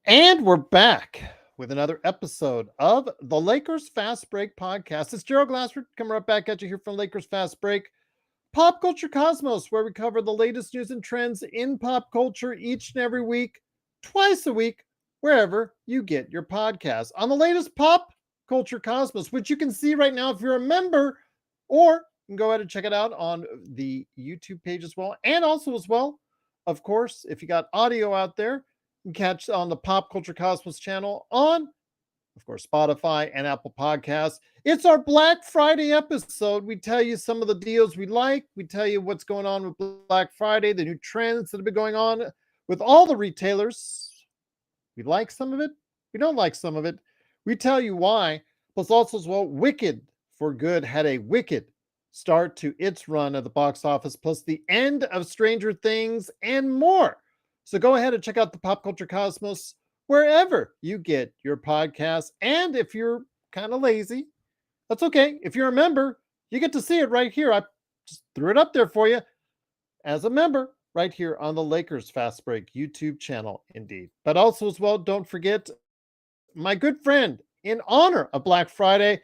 And we're back with another episode of the Lakers Fast Break podcast. It's Gerald Glassford coming right back at you here from Lakers Fast Break, Pop Culture Cosmos, where we cover the latest news and trends in pop culture each and every week, twice a week, wherever you get your podcasts. On the latest Pop Culture Cosmos, which you can see right now if you're a member, or you can go ahead and check it out on the YouTube page as well. And also, as well, of course, if you got audio out there, you can catch on the Pop Culture Cosmos channel on, of course, Spotify and Apple Podcasts. It's our Black Friday episode. We tell you some of the deals we like. We tell you what's going on with Black Friday, the new trends that have been going on with all the retailers. We like some of it. We don't like some of it. We tell you why. Plus, also as well, Wicked for Good had a wicked start to its run at the box office, plus the end of Stranger Things and more. So go ahead and check out the Pop Culture Cosmos wherever you get your podcasts. And if you're kind of lazy, that's okay. If you're a member, you get to see it right here. I just threw it up there for you as a member right here on the Lakers Fast Break YouTube channel, indeed. But also, as well, don't forget my good friend in honor of Black Friday,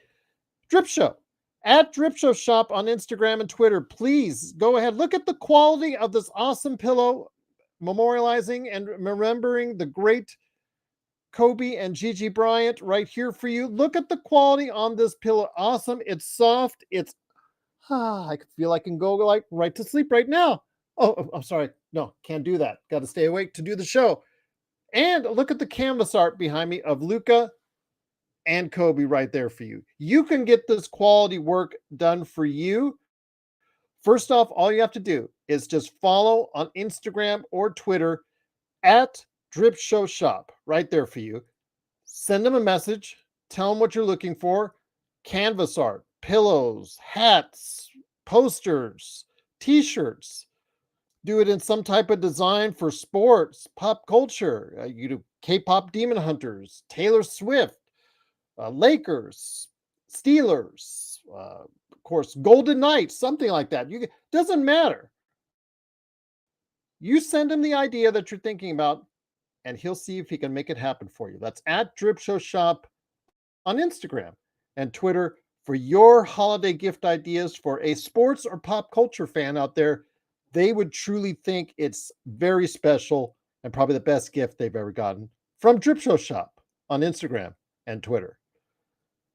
Drip Show. At Drip Show Shop on Instagram and Twitter. Please go ahead. Look at the quality of this awesome pillow, memorializing and remembering the great Kobe and Gigi Bryant right here for you. Look at the quality on this pillow. Awesome. It's soft. I feel I can go like right to sleep right now. Oh, I'm sorry. No, can't do that. Got to stay awake to do the show. And look at the canvas art behind me of Luca and Kobe right there for you. You can get this quality work done for you. First off, all you have to do is just follow on Instagram or Twitter at Drip Show Shop right there for you. Send them a message. Tell them what you're looking for. Canvas art, pillows, hats, posters, t-shirts. Do it in some type of design for sports, pop culture. You do K-pop Demon Hunters, Taylor Swift, Lakers, Steelers, of course, Golden Knights, something like that. Doesn't matter. You send him the idea that you're thinking about, and he'll see if he can make it happen for you. That's at Drip Show Shop on Instagram and Twitter for your holiday gift ideas for a sports or pop culture fan out there. They would truly think it's very special and probably the best gift they've ever gotten from Drip Show Shop on Instagram and Twitter.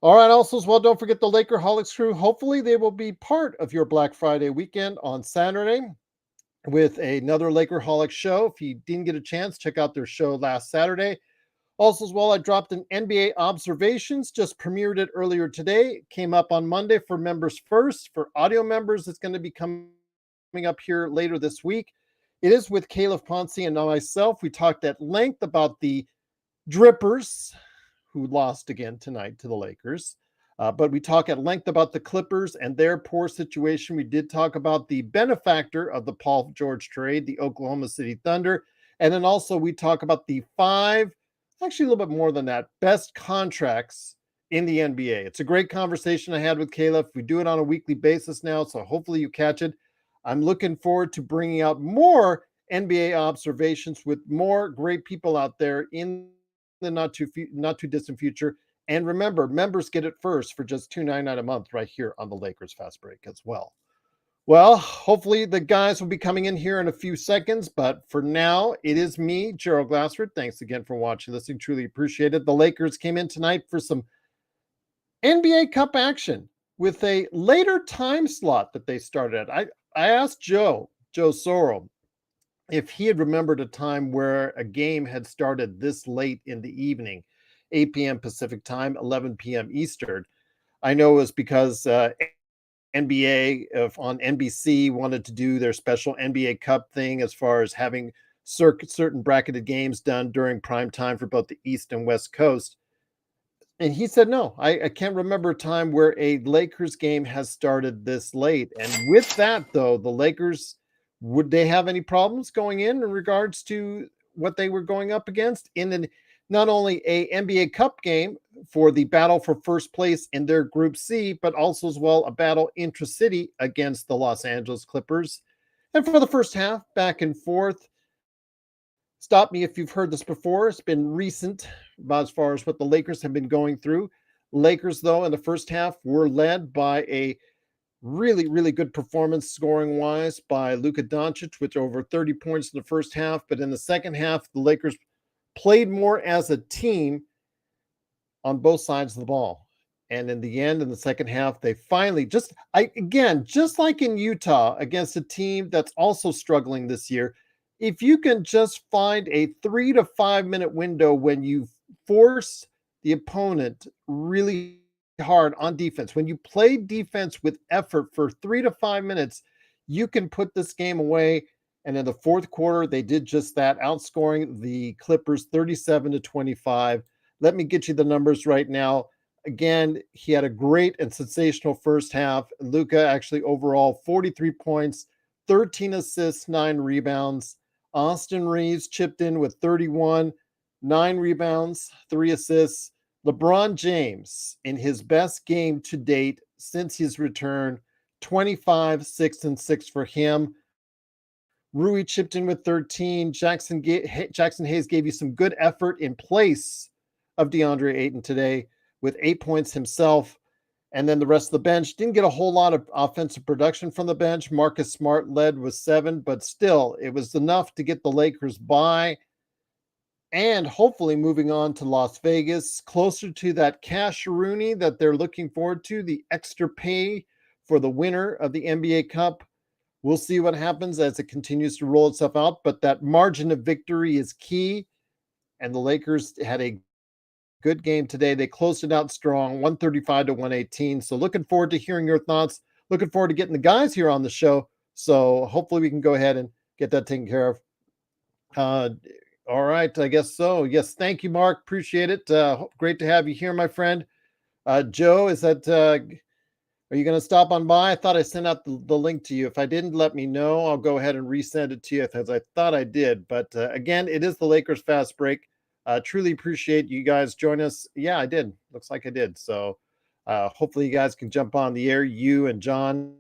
All right, also as well, don't forget the Lakerholics crew. Hopefully they will be part of your Black Friday weekend on Saturday with another Lakerholics show. If you didn't get a chance, check out their show last Saturday. Also, as well, I dropped an NBA Observations, just premiered it earlier today. It came up on Monday for members first. For audio members, it's going to be coming up here later this week. It is with Caleb Ponce and myself. We talked at length about the Drippers, who lost again tonight to the Lakers. But we talk at length about the Clippers and their poor situation. We did talk about the benefactor of the Paul George trade, the Oklahoma City Thunder. And then also we talk about the actually a little bit more than that, best contracts in the NBA. It's a great conversation I had with Caleb. We do it on a weekly basis now, so hopefully you catch it. I'm looking forward to bringing out more NBA observations with more great people out there in the not too distant future. And remember, members get it first for just $2.99 a month right here on the Lakers Fast Break as well. Well, hopefully the guys will be coming in here in a few seconds, but for now, it is me, Gerald Glassford. Thanks again for watching, listening. Truly appreciate it. The Lakers came in tonight for some NBA Cup action with a later time slot that they started at. I asked Joe Sorrell, if he had remembered a time where a game had started this late in the evening, 8 p.m. Pacific time, 11 p.m. Eastern. I know it was because NBA on NBC wanted to do their special NBA Cup thing as far as having certain bracketed games done during prime time for both the East and West Coast. And he said, no, I can't remember a time where a Lakers game has started this late. And with that, though, the Lakers, would they have any problems going in regards to what they were going up against in not only a NBA Cup game for the battle for first place in their Group C, but also as well a battle intra-city against the Los Angeles Clippers. And for the first half, back and forth, Stop me if you've heard this before. It's been recent about as far as what the Lakers have been going through. Lakers, though, in the first half were led by a really, really good performance scoring wise by Luka Doncic with over 30 points in the first half. But in the second half, the Lakers played more as a team on both sides of the ball. And in the end, in the second half, they finally just like in Utah against a team that's also struggling this year, if you can just find a 3 to 5 minute window when you force the opponent really hard on defense, when you play defense with effort for 3 to 5 minutes, you can put this game away. And in the fourth quarter, they did just that, outscoring the Clippers 37-25. Let me get you the numbers right now. Again, he had a great and sensational first half. Luka actually overall 43 points, 13 assists, 9 rebounds. Austin Reeves chipped in with 31, 9 rebounds, 3 assists. LeBron James in his best game to date since his return, 25, 6 and 6 for him. Rui chipped in with 13. Jackson Hayes gave you some good effort in place of DeAndre Ayton today with 8 points himself. And then the rest of the bench didn't get a whole lot of offensive production from the bench. Marcus Smart led with 7, but still, it was enough to get the Lakers by and hopefully moving on to Las Vegas, closer to that cash-a-rooney that they're looking forward to, the extra pay for the winner of the NBA Cup. We'll see what happens as it continues to roll itself out, but that margin of victory is key, and the Lakers had a good game today. They closed it out strong, 135-118. So looking forward to hearing your thoughts. Looking forward to getting the guys here on the show. So hopefully we can go ahead and get that taken care of. All right, I guess so. Yes, thank you, Mark. Appreciate it. Great to have you here, my friend. Joe, is that are you going to stop on by? I thought I sent out the link to you. If I didn't, let me know. I'll go ahead and resend it to you as I thought I did. But again, it is the Lakers Fast Break. Truly appreciate you guys join us. Yeah, I did. Looks like I did. So hopefully you guys can jump on the air, you and John.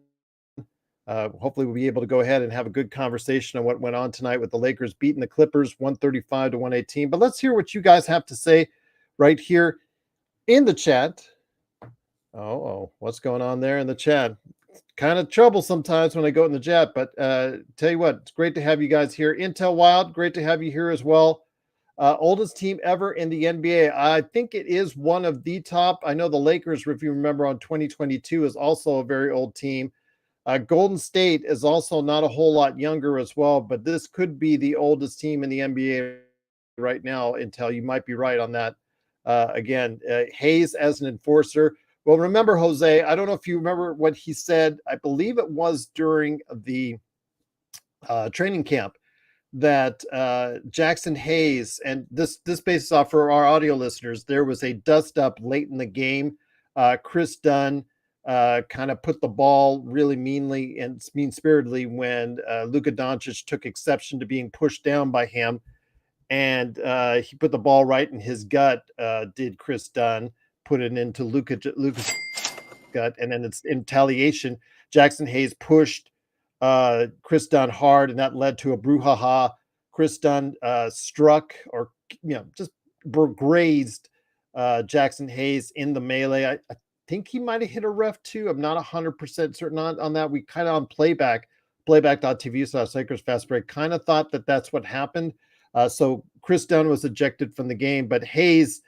Hopefully we'll be able to go ahead and have a good conversation on what went on tonight with the Lakers beating the Clippers 135-118. But let's hear what you guys have to say right here in the chat. Oh, what's going on there in the chat? Kind of trouble sometimes when I go in the chat, but tell you what, it's great to have you guys here. Intel Wild, great to have you here as well. Oldest team ever in the NBA. I think it is one of the top. I know the Lakers, if you remember on 2022, is also a very old team. Golden State is also not a whole lot younger as well, but this could be the oldest team in the NBA right now. Intel, you might be right on that. Again, Hayes as an enforcer. Well, remember, Jose, I don't know if you remember what he said. I believe it was during the training camp that Jackson Hayes, and this bases off for our audio listeners, there was a dust up late in the game. Chris Dunn kind of put the ball really meanly and mean-spiritedly when Luka Doncic took exception to being pushed down by him. And he put the ball right in his gut, did Chris Dunn, put it into Luka's gut, and then it's in retaliation. Jackson Hayes pushed Chris Dunn hard, and that led to a brouhaha. Chris Dunn struck or just grazed Jackson Hayes in the melee. I think he might have hit a ref too. I'm not 100% certain on that. We kind of on playback.tv/Lakers Fast Break kind of thought that that's what happened. So Chris Dunn was ejected from the game, but Hayes,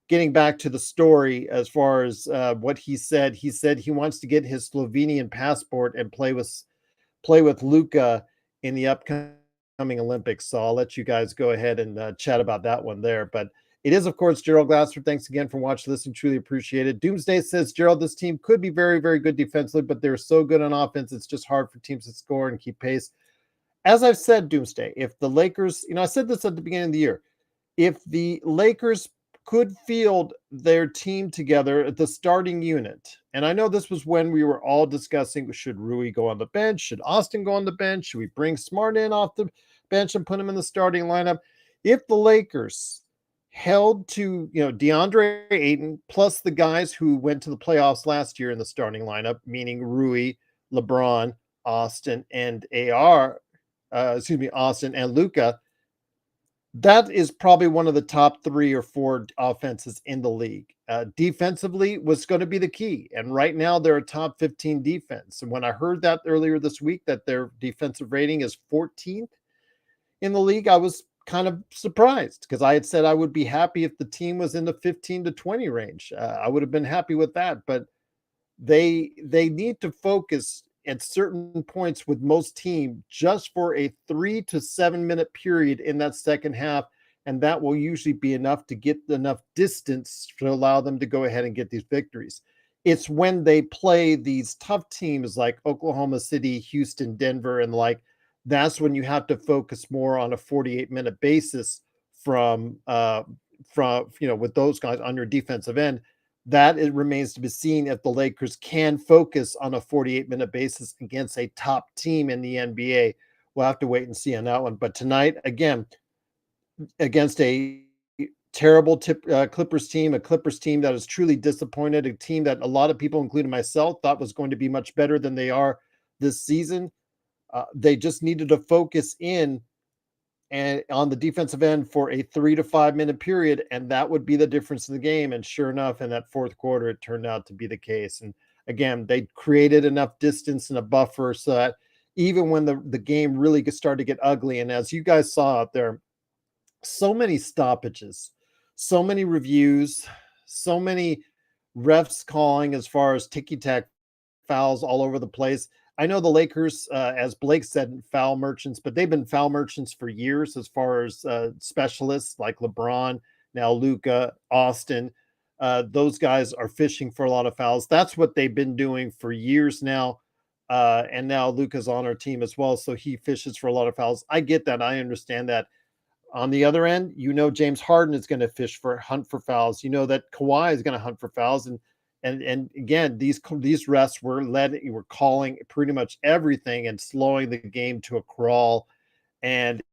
getting back to the story as far as what he said he wants to get his Slovenian passport and play with Luka in the upcoming Olympics. So I'll let you guys go ahead and chat about that one there. But it is, of course, Gerald Glassford. Thanks again for watching, listening. Truly appreciate it. Doomsday says, Gerald, this team could be very, very good defensively, but they're so good on offense. It's just hard for teams to score and keep pace. As I've said, Doomsday, if the Lakers, I said this at the beginning of the year, if the Lakers could field their team together at the starting unit, and I know this was when we were all discussing, should Rui go on the bench? Should Austin go on the bench? Should we bring Smart in off the bench and put him in the starting lineup? If the Lakers held to, DeAndre Ayton plus the guys who went to the playoffs last year in the starting lineup, meaning Rui, LeBron, Austin, and Austin and Luka, That is probably one of the top 3 or 4 offenses in the league. Defensively was going to be the key. And right now they're a top 15 defense. And when I heard that earlier this week that their defensive rating is 14th in the league, I was kind of surprised because I had said I would be happy if the team was in the 15 to 20 range. I would have been happy with that, but they need to focus at certain points with most team just for a 3 to 7 minute period in that second half, and that will usually be enough to get enough distance to allow them to go ahead and get these victories. It's when they play these tough teams like Oklahoma City, Houston, Denver, and like that's when you have to focus more on a 48-minute basis from with those guys on your defensive end. That it remains to be seen if the Lakers can focus on a 48-minute basis against a top team in the NBA. We'll have to wait and see on that one. But tonight, again, against a terrible Clippers team, a Clippers team that is truly disappointed, a team that a lot of people, including myself, thought was going to be much better than they are this season. They just needed to focus in and on the defensive end for a 3 to 5 minute period, and that would be the difference in the game. And sure enough, in that fourth quarter, it turned out to be the case. And again, they created enough distance and a buffer so that even when the game really started to get ugly, and as you guys saw out there, so many stoppages, so many reviews, so many refs calling as far as ticky-tack fouls all over the place. I know the Lakers, as Blake said, foul merchants, but they've been foul merchants for years as far as specialists like LeBron, now Luka, Austin. Those guys are fishing for a lot of fouls. That's what they've been doing for years now. And now Luka's on our team as well, so he fishes for a lot of fouls. I get that. I understand that. On the other end, James Harden is going to hunt for fouls. You know that Kawhi is going to hunt for fouls, and again, these refs were calling pretty much everything and slowing the game to a crawl, and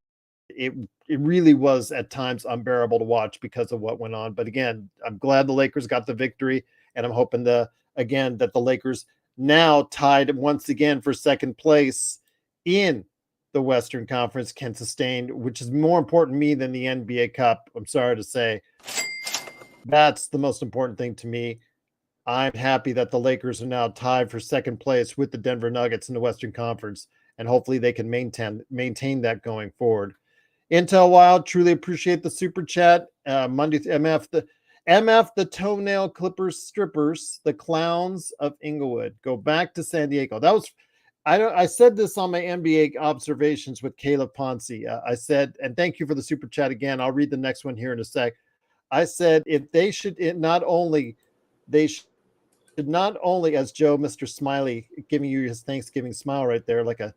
it really was at times unbearable to watch because of what went on. But again, I'm glad the Lakers got the victory, and I'm hoping that the Lakers now tied once again for second place in the Western Conference can sustain, which is more important to me than the NBA Cup. I'm sorry to say. That's the most important thing to me. I'm happy that the Lakers are now tied for second place with the Denver Nuggets in the Western Conference, and hopefully they can maintain that going forward. Intel Wild, truly appreciate the super chat. Monday MF, the toenail clippers strippers, the clowns of Inglewood. Go back to San Diego. That was I said this on my NBA observations with Caleb Ponce. I said, and thank you for the super chat again. I'll read the next one here in a sec. I said if they should they should not only, as Joe, Mr. Smiley, giving you his Thanksgiving smile right there, like a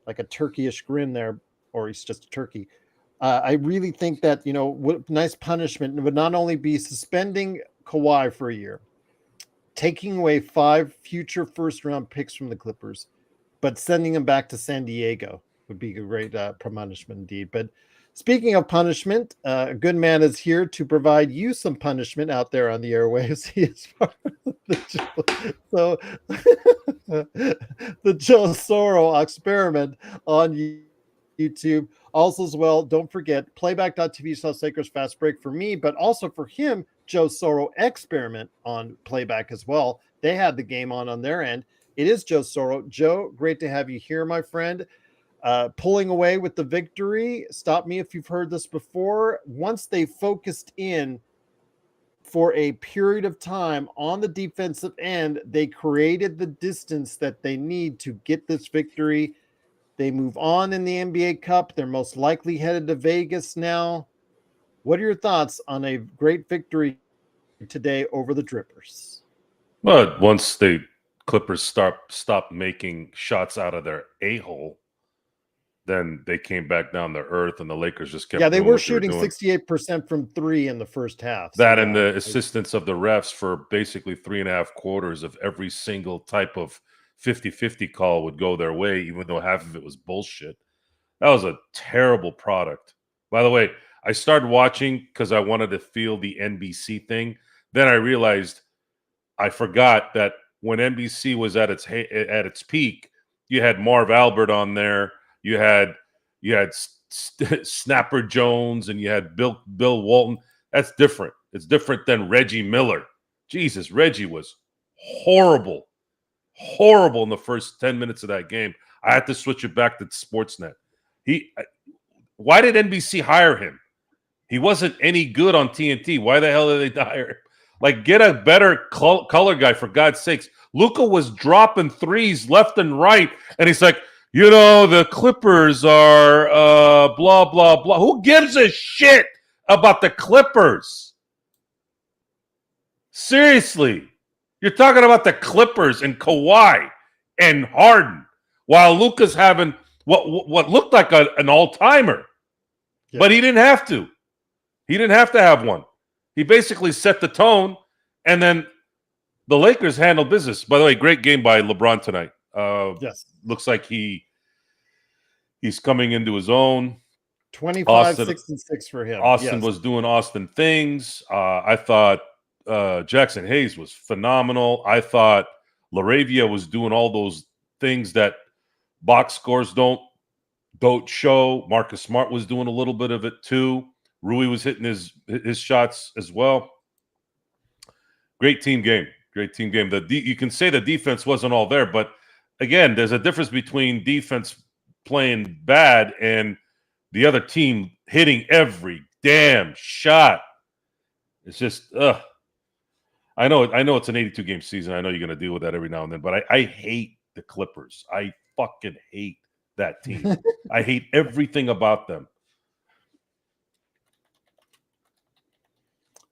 turkeyish grin there, or he's just a turkey. I really think that nice punishment would not only be suspending Kawhi for a year, taking away 5 future first-round picks from the Clippers, but sending him back to San Diego would be a great punishment indeed. But speaking of punishment, a good man is here to provide you some punishment out there on the airwaves. He is part of the Joe Soro experiment on YouTube. Also, as well, don't forget playback.tv/Lakers Fast Break for me, but also for him, Joe Soro experiment on playback as well. They had the game on their end. It is Joe Soro. Joe, great to have you here, my friend. Pulling away with the victory. Stop me if you've heard this before. Once they focused in for a period of time on the defensive end, they created the distance that they need to get this victory. They move on in the NBA Cup. They're most likely headed to Vegas now. What are your thoughts on a great victory today over the Drippers? Well, once the Clippers stopped making shots out of their a-hole, then they came back down to earth, and the Lakers just kept. Yeah, they doing were what shooting they were doing. 68% from 3 in the first half. That and the assistance of the refs for basically 3.5 quarters of every single type of 50-50 call would go their way, even though half of it was bullshit. That was a terrible product. By the way, I started watching because I wanted to feel the NBC thing. Then I realized I forgot that when NBC was at its peak, you had Marv Albert on there. You had Snapper Jones and you had Bill Walton. That's different. It's different than Reggie Miller. Jesus, Reggie was horrible in the first 10 minutes of that game. I had to switch it back to Sportsnet. Why did NBC hire him? He wasn't any good on TNT. Why the hell did they hire him? Like, get a better color guy, for God's sakes. Luka was dropping threes left and right, and he's like, the Clippers are blah, blah, blah. Who gives a shit about the Clippers? Seriously. You're talking about the Clippers and Kawhi and Harden while Luka's having what looked like an all-timer. Yeah. But he didn't have to. He didn't have to have one. He basically set the tone, and then the Lakers handled business. By the way, great game by LeBron tonight. Yes. Looks like he's coming into his own. 25, 6, and 6 for him. Austin was doing Austin things. I thought Jackson Hayes was phenomenal. I thought LaRavia was doing all those things that box scores don't show. Marcus Smart was doing a little bit of it too. Rui was hitting his shots as well. Great team game. You can say the defense wasn't all there, but again, there's a difference between defense playing bad and the other team hitting every damn shot. It's just, I know it's an 82-game season. I know you're going to deal with that every now and then, but I hate the Clippers. I fucking hate that team. I hate everything about them.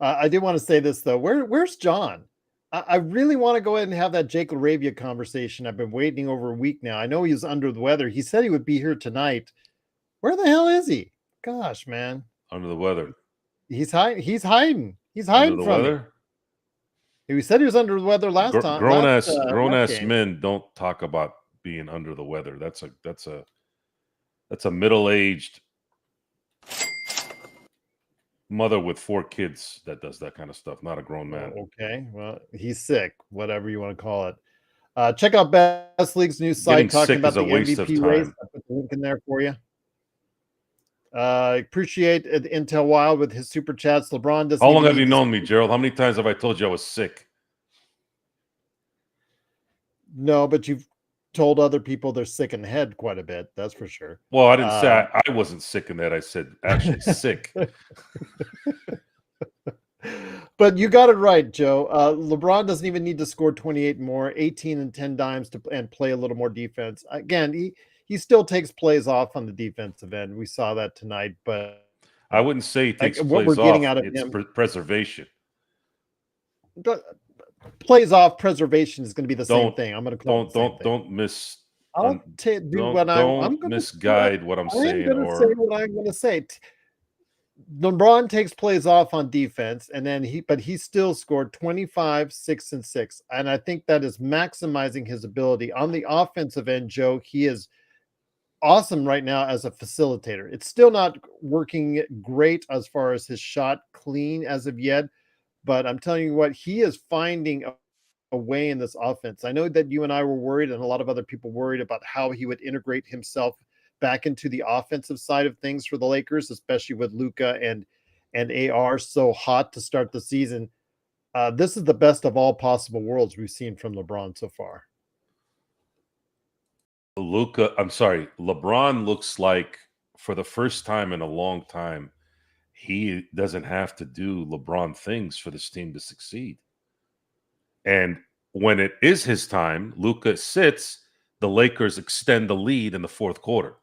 I do want to say this, though. Where's John? I really want to go ahead and have that Jake LaRavia conversation. I've been waiting over a week now. I know he's under the weather. He said he would be here tonight. Where the hell is he? Gosh, man. Under the weather. He's hiding. He's hiding under the from weather. He said he was under the weather last time. Grown ass men don't talk about being under the weather. That's a middle-aged mother with 4 kids that does that kind of stuff, not a grown man. Okay, well, he's sick, whatever you want to call it. Check out Best League's new site talking about the MVP race. I put the link in there for you. Appreciate Intel Wild with his super chats. LeBron doesn't. How long have you known me, Gerald? How many times have I told you I was sick? No, but you've told other people they're sick in the head quite a bit. That's for sure. Well, I didn't say I wasn't sick in that. I said actually sick. But you got it right, Joe. LeBron doesn't even need to score 28 more, 18 and 10 dimes and play a little more defense. Again, he still takes plays off on the defensive end. We saw that tonight, but I wouldn't say he takes what plays we're getting off. Out of it's him, preservation. Plays off, preservation is going to be the same thing. I'm going to call don't miss. I'll do what I'm going to misguide what I'm saying. I'm going to say what I'm going to say. LeBron takes plays off on defense, and then he still scored 25, 6, and 6. And I think that is maximizing his ability on the offensive end. Joe, he is awesome right now as a facilitator. It's still not working great as far as his shot clean as of yet, but I'm telling you what, he is finding a way in this offense. I know that you and I were worried, and a lot of other people worried about how he would integrate himself back into the offensive side of things for the Lakers, especially with Luka and AR so hot to start the season. This is the best of all possible worlds we've seen from LeBron so far. LeBron looks like, for the first time in a long time, he doesn't have to do LeBron things for this team to succeed. And when it is his time, Luka sits, the Lakers extend the lead in the fourth quarter,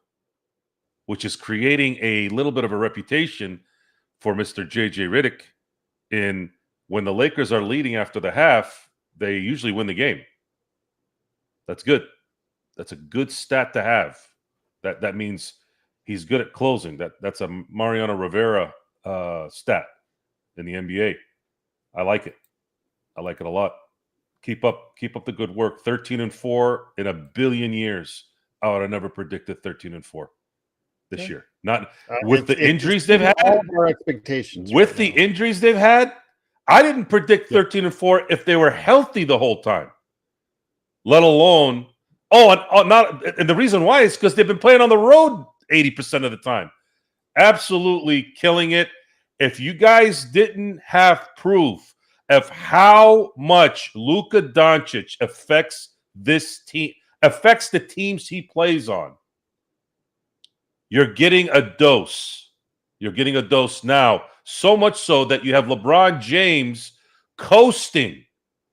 which is creating a little bit of a reputation for Mr. J.J. Redick. When the Lakers are leading after the half, they usually win the game. That's good. That's a good stat to have. That means he's good at closing. That's a Mariano Rivera stat in the NBA. I like it. I like it a lot. Keep up the good work. 13-4 in a billion years. I would have never predicted 13-4 this year. Not with the injuries they've had. All of our expectations. With the injuries they've had, I didn't predict 13-4 if they were healthy the whole time. Let alone, and the reason why is because they've been playing on the road 80% of the time. absolutely killing it. If you guys didn't have proof of how much Luka Doncic affects this team, affects the teams he plays on, you're getting a dose. You're getting a dose now, so much so that you have LeBron James coasting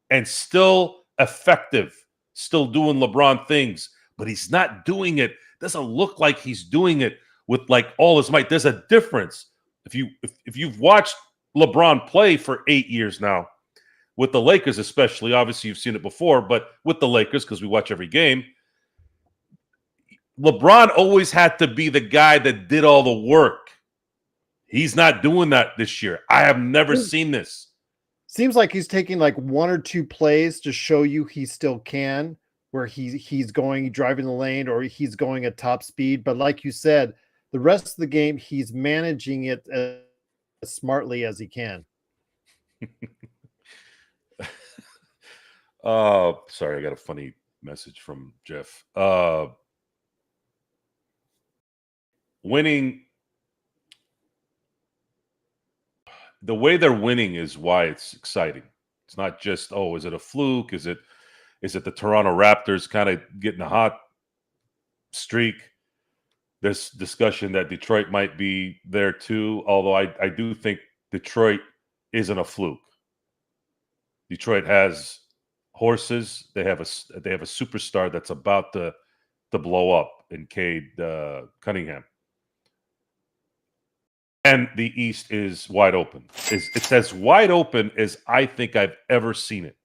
and still effective, still doing LeBron things, but he's not doing it. Doesn't look like he's doing it with like all his might. There's a difference. If you've watched LeBron play for 8 years now, with the Lakers especially, obviously you've seen it before, but with the Lakers, because we watch every game, LeBron always had to be the guy that did all the work. He's not doing that this year. I have never seen this. Seems like he's taking like 1 or 2 plays to show you he still can, where he's going driving the lane or he's going at top speed. But like you said, the rest of the game, he's managing it as smartly as he can. Sorry, I got a funny message from Jeff. Winning, the way they're winning is why it's exciting. It's not just, oh, is it a fluke? Is it the Toronto Raptors kind of getting a hot streak? There's discussion that Detroit might be there too, although I do think Detroit isn't a fluke. Detroit has horses. They have a superstar that's about to blow up in Cade Cunningham. And the East is wide open. It's as wide open as I think I've ever seen it.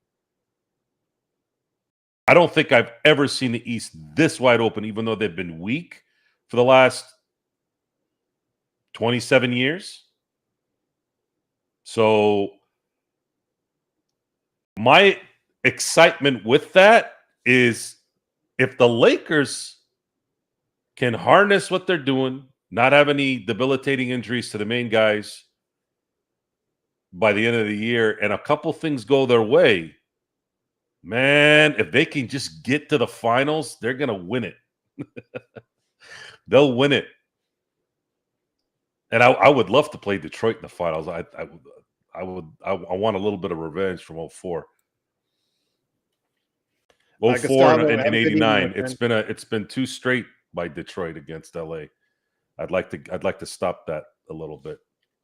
I don't think I've ever seen the East this wide open, even though they've been weak for the last 27 years. So my excitement with that is if the Lakers can harness what they're doing, not have any debilitating injuries to the main guys by the end of the year, and a couple things go their way, man, if they can just get to the finals, they're going to win it. They'll win it. And I would love to play Detroit in the finals. I want a little bit of revenge from 04. 04 and 89. It's been 2 straight by Detroit against LA. I'd like to stop that a little bit.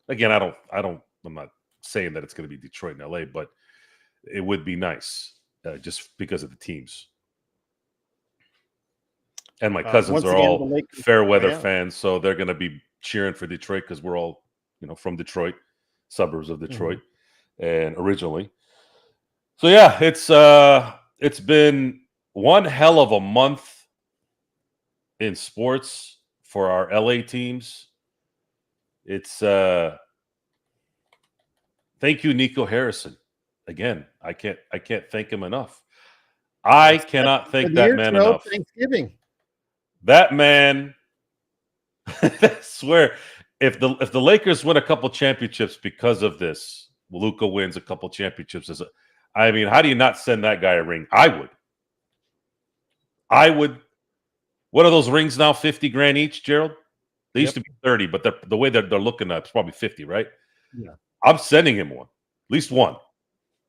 Again, I'm not saying that it's going to be Detroit and LA, but it would be nice just because of the teams. And my cousins are all fair weather fans, so they're going to be cheering for Detroit because we're all, from Detroit, suburbs of Detroit, and originally. So yeah, it's been one hell of a month in sports for our LA teams. It's thank you, Nico Harrison. Again, I can't thank him enough. I cannot thank that man enough. Thanksgiving. That man, I swear, if the Lakers win a couple championships because of this, Luka wins a couple championships. How do you not send that guy a ring? I would. What are those rings now? $50,000 each, Gerald? They used to be 30, but the way that they're looking at, it's probably 50, right? Yeah. I'm sending him one, at least one.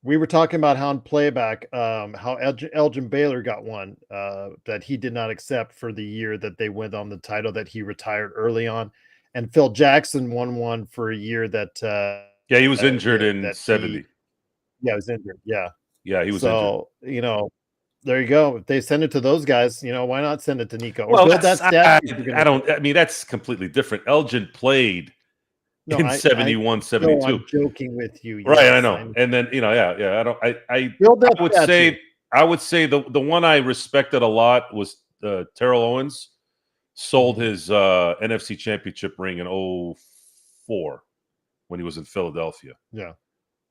We were talking about how in playback, how Elgin Baylor got one that he did not accept for the year that they went on the title that he retired early on, and Phil Jackson won one for a year that. He was injured in 70. He was injured. Yeah, he was injured. So there you go. If they send it to those guys, why not send it to Nico or build that statue? That's completely different. Elgin played. No, in 71, 72. I'm joking with you. Right, yes, I know. And then, I would say the one I respected a lot was Terrell Owens sold his NFC championship ring in 04 when he was in Philadelphia. Yeah.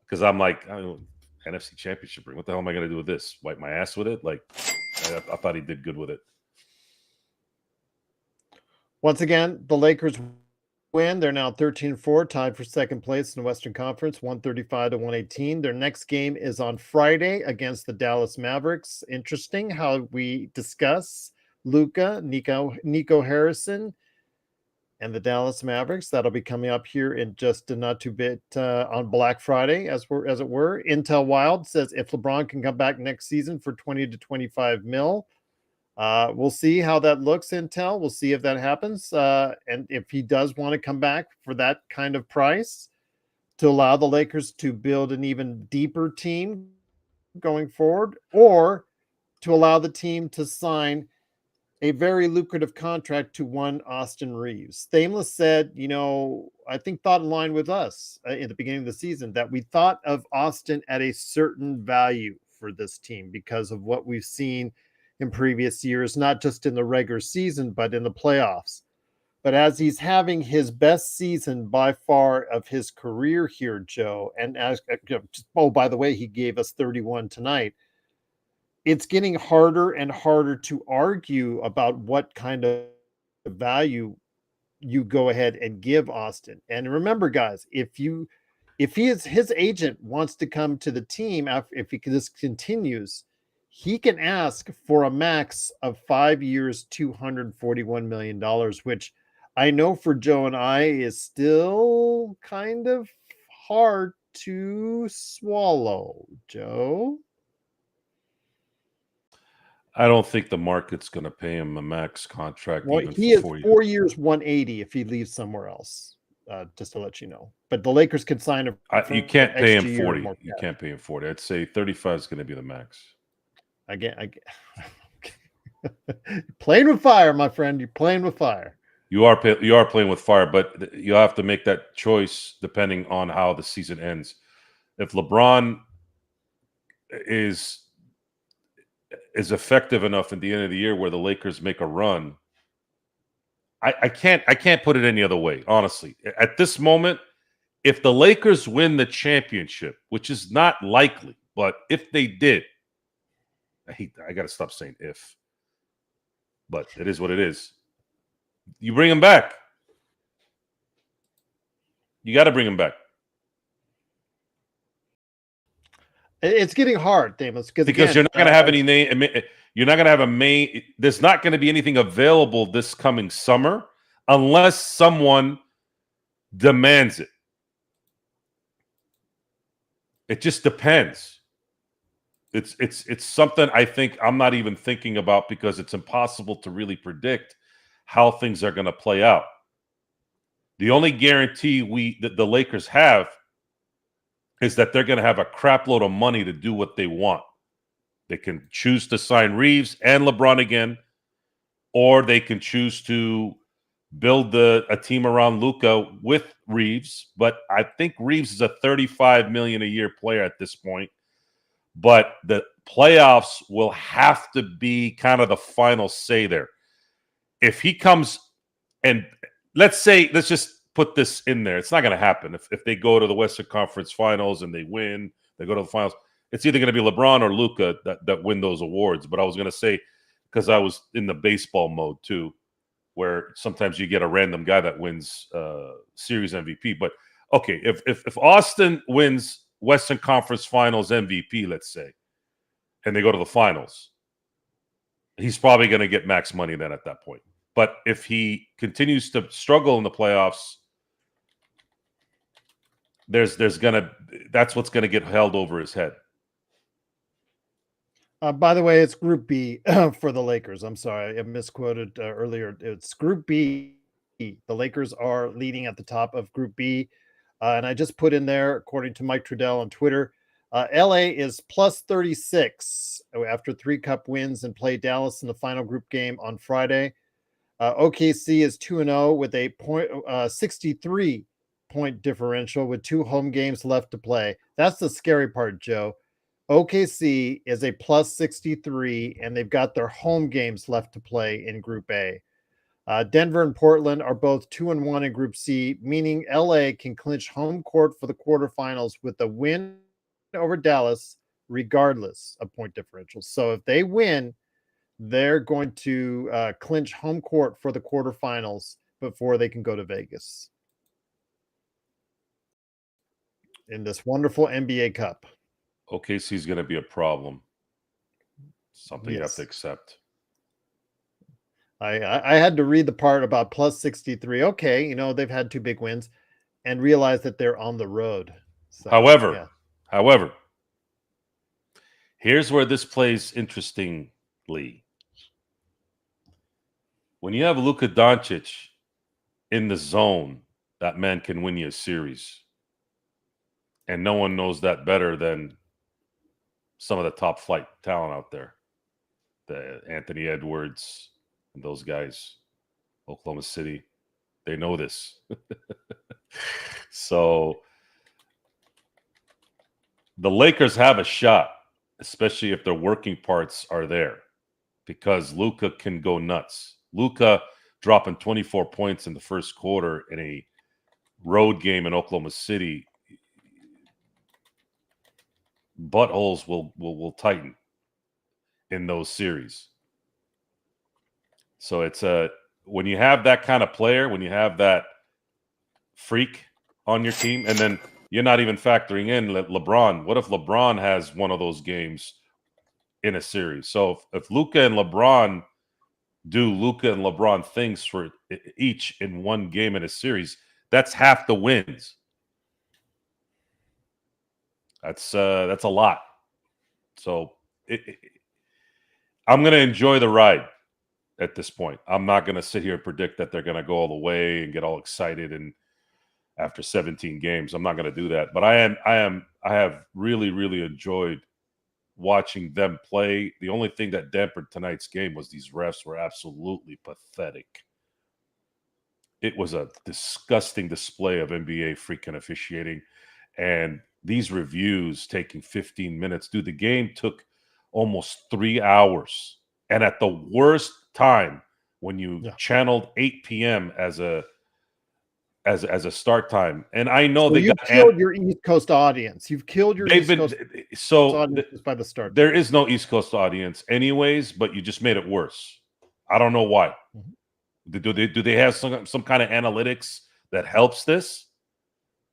Because I'm like, NFC championship ring. What the hell am I going to do with this? Wipe my ass with it? Like, I thought he did good with it. Once again, the Lakers win. They're now 13-4, tied for second place in the Western Conference, 135-118. Their next game is on Friday against the Dallas Mavericks. Interesting how we discuss Luka, Nico Harrison, and the Dallas Mavericks. That'll be coming up here in just a not too bit on Black Friday, as it were. Intel Wild says if LeBron can come back next season for 20 to 25 mil, we'll see how that looks, Intel. We'll see if that happens. And if he does want to come back for that kind of price to allow the Lakers to build an even deeper team going forward, or to allow the team to sign a very lucrative contract to one Austin Reeves. Thameless said, I think thought in line with us in the beginning of the season that we thought of Austin at a certain value for this team because of what we've seen in previous years, not just in the regular season, but in the playoffs. But as he's having his best season by far of his career here, Joe, and by the way, he gave us 31 tonight. It's getting harder and harder to argue about what kind of value you go ahead and give Austin. And remember, guys, if his agent wants to come to the team if this continues, he can ask for a max of 5 years, $241 million, which I know for Joe and I is still kind of hard to swallow, Joe. I don't think the market's going to pay him a max contract. Well, even he is for 4 years, 180 if he leaves somewhere else. Just to let you know. But the Lakers can sign him. You can't pay him 40. You can't pay him 40. I'd say 35 is going to be the max. Again, playing with fire, my friend. You're playing with fire. You are playing with fire, but you have to make that choice depending on how the season ends. If LeBron is effective enough at the end of the year where the Lakers make a run, I can't put it any other way, honestly. At this moment, if the Lakers win the championship, which is not likely, but if they did, I got to stop saying if, but it is what it is. You bring him back. You got to bring him back. It's getting hard, Damus, because you're not going to have any name. You're not going to have a main. There's not going to be anything available this coming summer unless someone demands it. It just depends. It's something I think I'm not even thinking about because it's impossible to really predict how things are going to play out. The only guarantee that the Lakers have is that they're going to have a crap load of money to do what they want. They can choose to sign Reeves and LeBron again, or they can choose to build a team around Luka with Reeves. But I think Reeves is a $35 million a year player at this point. But the playoffs will have to be kind of the final say there. If he comes and let's just put this in there. It's not going to happen. If they go to the Western Conference Finals and they win, they go to the finals, it's either going to be LeBron or Luka that win those awards. But I was going to say, because I was in the baseball mode too, where sometimes you get a random guy that wins series MVP. But okay, if Austin wins Western Conference Finals MVP, let's say, and they go to the finals, he's probably going to get max money then at that point. But if he continues to struggle in the playoffs, that's what's going to get held over his head. By the way, it's Group B for the Lakers. I'm sorry, I misquoted earlier. It's Group B. The Lakers are leading at the top of Group B. And I just put in there, according to Mike Trudell on Twitter, LA is plus 36 after 3 cup wins and play Dallas in the final group game on Friday. OKC is 2-0 with a 63 point differential with 2 home games left to play. That's the scary part, Joe. OKC is a plus 63, and they've got their home games left to play in Group A. Denver and Portland are both 2-1 in Group C, meaning LA can clinch home court for the quarterfinals with a win over Dallas, regardless of point differential. So if they win, they're going to clinch home court for the quarterfinals before they can go to Vegas in this wonderful NBA Cup. OKC is going to be a problem. Something you have to accept. I had to read the part about plus 63. Okay, they've had 2 big wins, and realize that they're on the road. So, However, yeah. however, here's where this plays interestingly. When you have Luka Doncic in the zone, that man can win you a series. And no one knows that better than some of the top flight talent out there. The Anthony Edwards and those guys, Oklahoma City, they know this. So the Lakers have a shot, especially if their working parts are there, because Luka can go nuts. Luka dropping 24 points in the first quarter in a road game in Oklahoma City, buttholes will tighten in those series. So it's when you have that kind of player, when you have that freak on your team, and then you're not even factoring in LeBron. What if LeBron has one of those games in a series? So if Luka and LeBron do Luka and LeBron things for each in one game in a series, that's half the wins. That's a lot. So I'm going to enjoy the ride at this point. I'm not going to sit here and predict that they're going to go all the way and get all excited and after 17 games. I'm not going to do that. But I have really, really enjoyed watching them play. The only thing that dampened tonight's game was these refs were absolutely pathetic. It was a disgusting display of NBA freaking officiating. And these reviews taking 15 minutes. Dude, the game took almost 3 hours. And at the worst time, when you channeled 8 p.m. as a start time. And I know So you've killed your East Coast audience. You've killed your East Coast audience by the start. There is no East Coast audience anyways, but you just made it worse. I don't know why. Mm-hmm. Do they have some kind of analytics that helps this?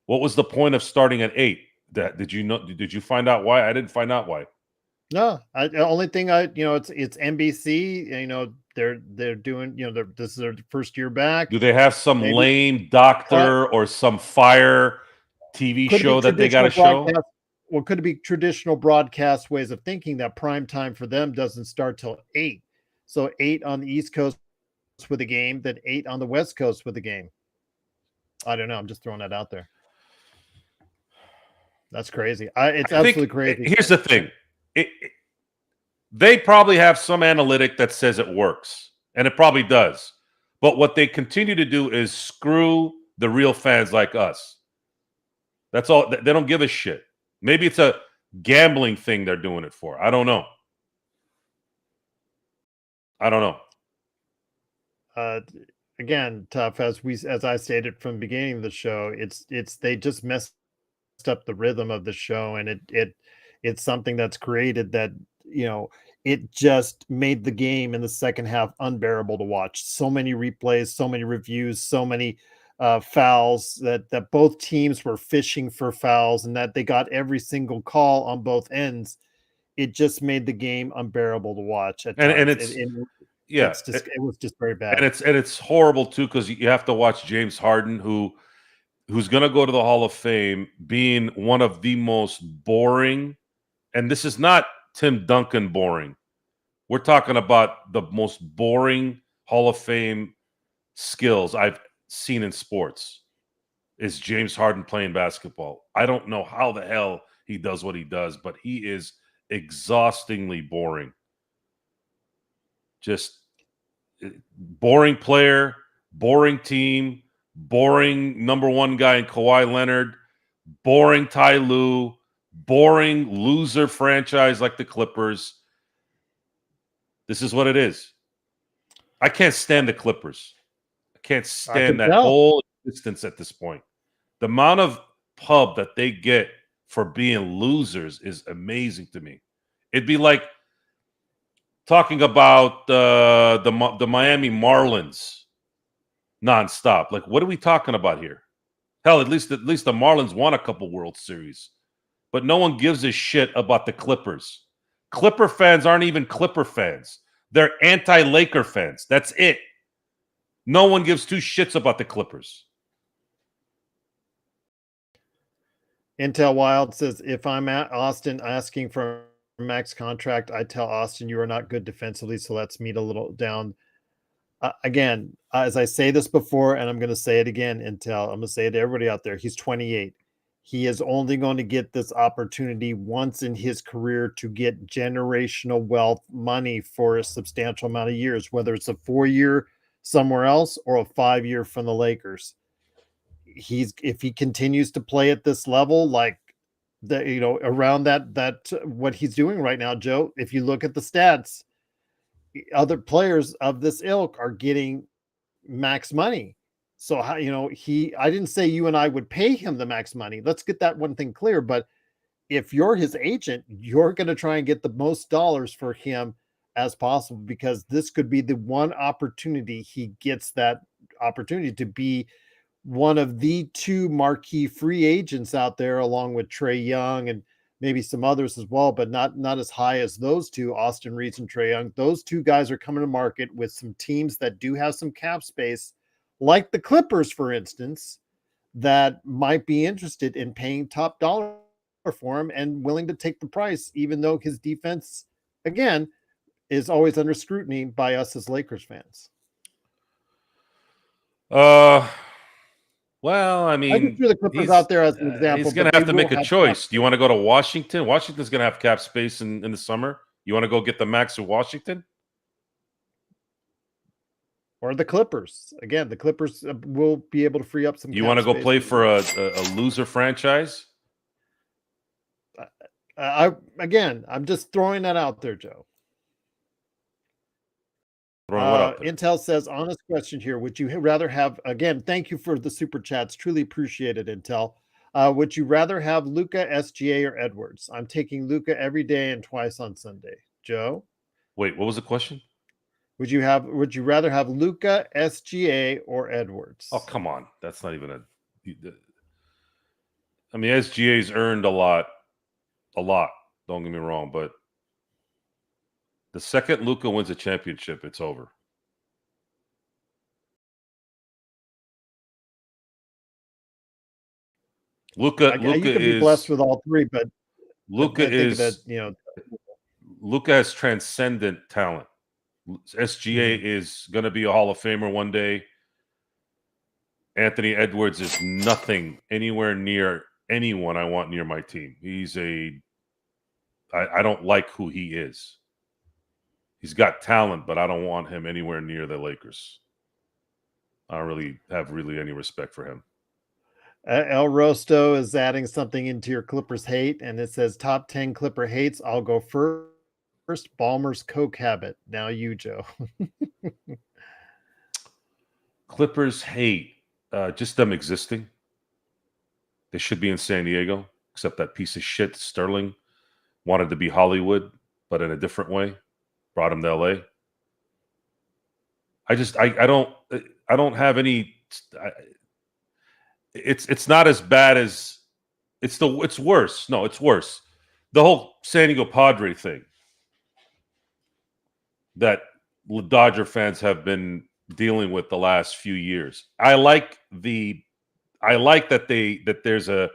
What was the point of starting at 8? Did you find out why? I didn't find out why. No, the only thing it's NBC. They're doing. This is their first year back. Do they have some lame doctor or some fire TV show that they got to show? Well, could it be traditional broadcast ways of thinking that prime time for them doesn't start till 8? So 8 on the East Coast with a game, then 8 on the West Coast with a game. I don't know. I'm just throwing that out there. That's crazy. It's absolutely crazy. Here's the thing. They probably have some analytic that says it works, and it probably does. But what they continue to do is screw the real fans like us. That's all. They don't give a shit. Maybe it's a gambling thing they're doing it for. I don't know. Again, Tough, as I stated from the beginning of the show, it's they just messed up the rhythm of the show, and it's something that's created that it just made the game in the second half unbearable to watch. So many replays, so many reviews, so many fouls that both teams were fishing for fouls, and that they got every single call on both ends. It just made the game unbearable to watch at times. It was just very bad. And it's horrible too, because you have to watch James Harden, who's going to go to the Hall of Fame, being one of the most boring. And this is not Tim Duncan boring. We're talking about the most boring Hall of Fame skills I've seen in sports is James Harden playing basketball. I don't know how the hell he does what he does, but he is exhaustingly boring. Just boring player, boring team, boring number one guy in Kawhi Leonard, boring Ty Lue, boring loser franchise like the Clippers. This is what it is. I can't stand the Clippers. I can't stand that whole existence at this point. The amount of pub that they get for being losers is amazing to me. It'd be like talking about the Miami Marlins nonstop. Like, what are we talking about here? Hell, at least the Marlins won a couple World Series, but no one gives a shit about the Clippers. Clipper fans aren't even Clipper fans. They're anti-Laker fans. That's it. No one gives two shits about the Clippers. Intel Wild says, if I'm at Austin asking for a max contract, I tell Austin you are not good defensively, so let's meet a little down. Again, as I say this before, and I'm going to say it again, Intel, I'm going to say it to everybody out there. He's 28. He is only going to get this opportunity once in his career to get generational wealth money for a substantial amount of years, whether it's a 4-year somewhere else or a 5-year from the Lakers. If he continues to play at this level, like that, around that what he's doing right now, Joe, if you look at the stats, other players of this ilk are getting max money. So how, I didn't say you and I would pay him the max money. Let's get that one thing clear. But if you're his agent, you're going to try and get the most dollars for him as possible, because this could be the one opportunity he gets, that opportunity to be one of the two marquee free agents out there, along with Trae Young and maybe some others as well, but not as high as those two, Austin Reeves and Trae Young. Those two guys are coming to market with some teams that do have some cap space, like the Clippers, for instance, that might be interested in paying top dollar for him and willing to take the price, even though his defense, again, is always under scrutiny by us as Lakers fans. Well, I I just mean, threw the Clippers out there as an example. He's going to have to make a choice. Do you want to go to Washington? Washington's going to have cap space in the summer. You want to go get the max of Washington? Or the Clippers. Again, the Clippers will be able to free up some. You want to go play for a loser franchise? I'm just throwing that out there, Joe. Intel says, honest question here. Would you rather have, again, thank you for the super chats. Truly appreciate it, Intel. Would you rather have Luka, SGA, or Edwards? I'm taking Luka every day and twice on Sunday. Joe? Wait, what was the question? Would you rather have Luka, SGA, or Edwards? Oh, come on. That's not even I mean, SGA's earned a lot. Don't get me wrong, but the second Luka wins a championship, it's over. Luka you can be blessed with all three, but Luka has transcendent talent. SGA is going to be a Hall of Famer one day. Anthony Edwards is nothing anywhere near anyone I want near my team. I don't like who he is. He's got talent, but I don't want him anywhere near the Lakers. I don't really have any respect for him. El Rosto is adding something into your Clippers hate, and it says top 10 Clipper hates. I'll go first. Ballmer's Coke habit. Now you, Joe. Clippers hate just them existing. They should be in San Diego, except that piece of shit Sterling wanted to be Hollywood, but in a different way. Brought him to LA. I don't have any. It's not as bad as it's worse. No, it's worse. The whole San Diego Padre thing that Dodger fans have been dealing with the last few years. I like that there's a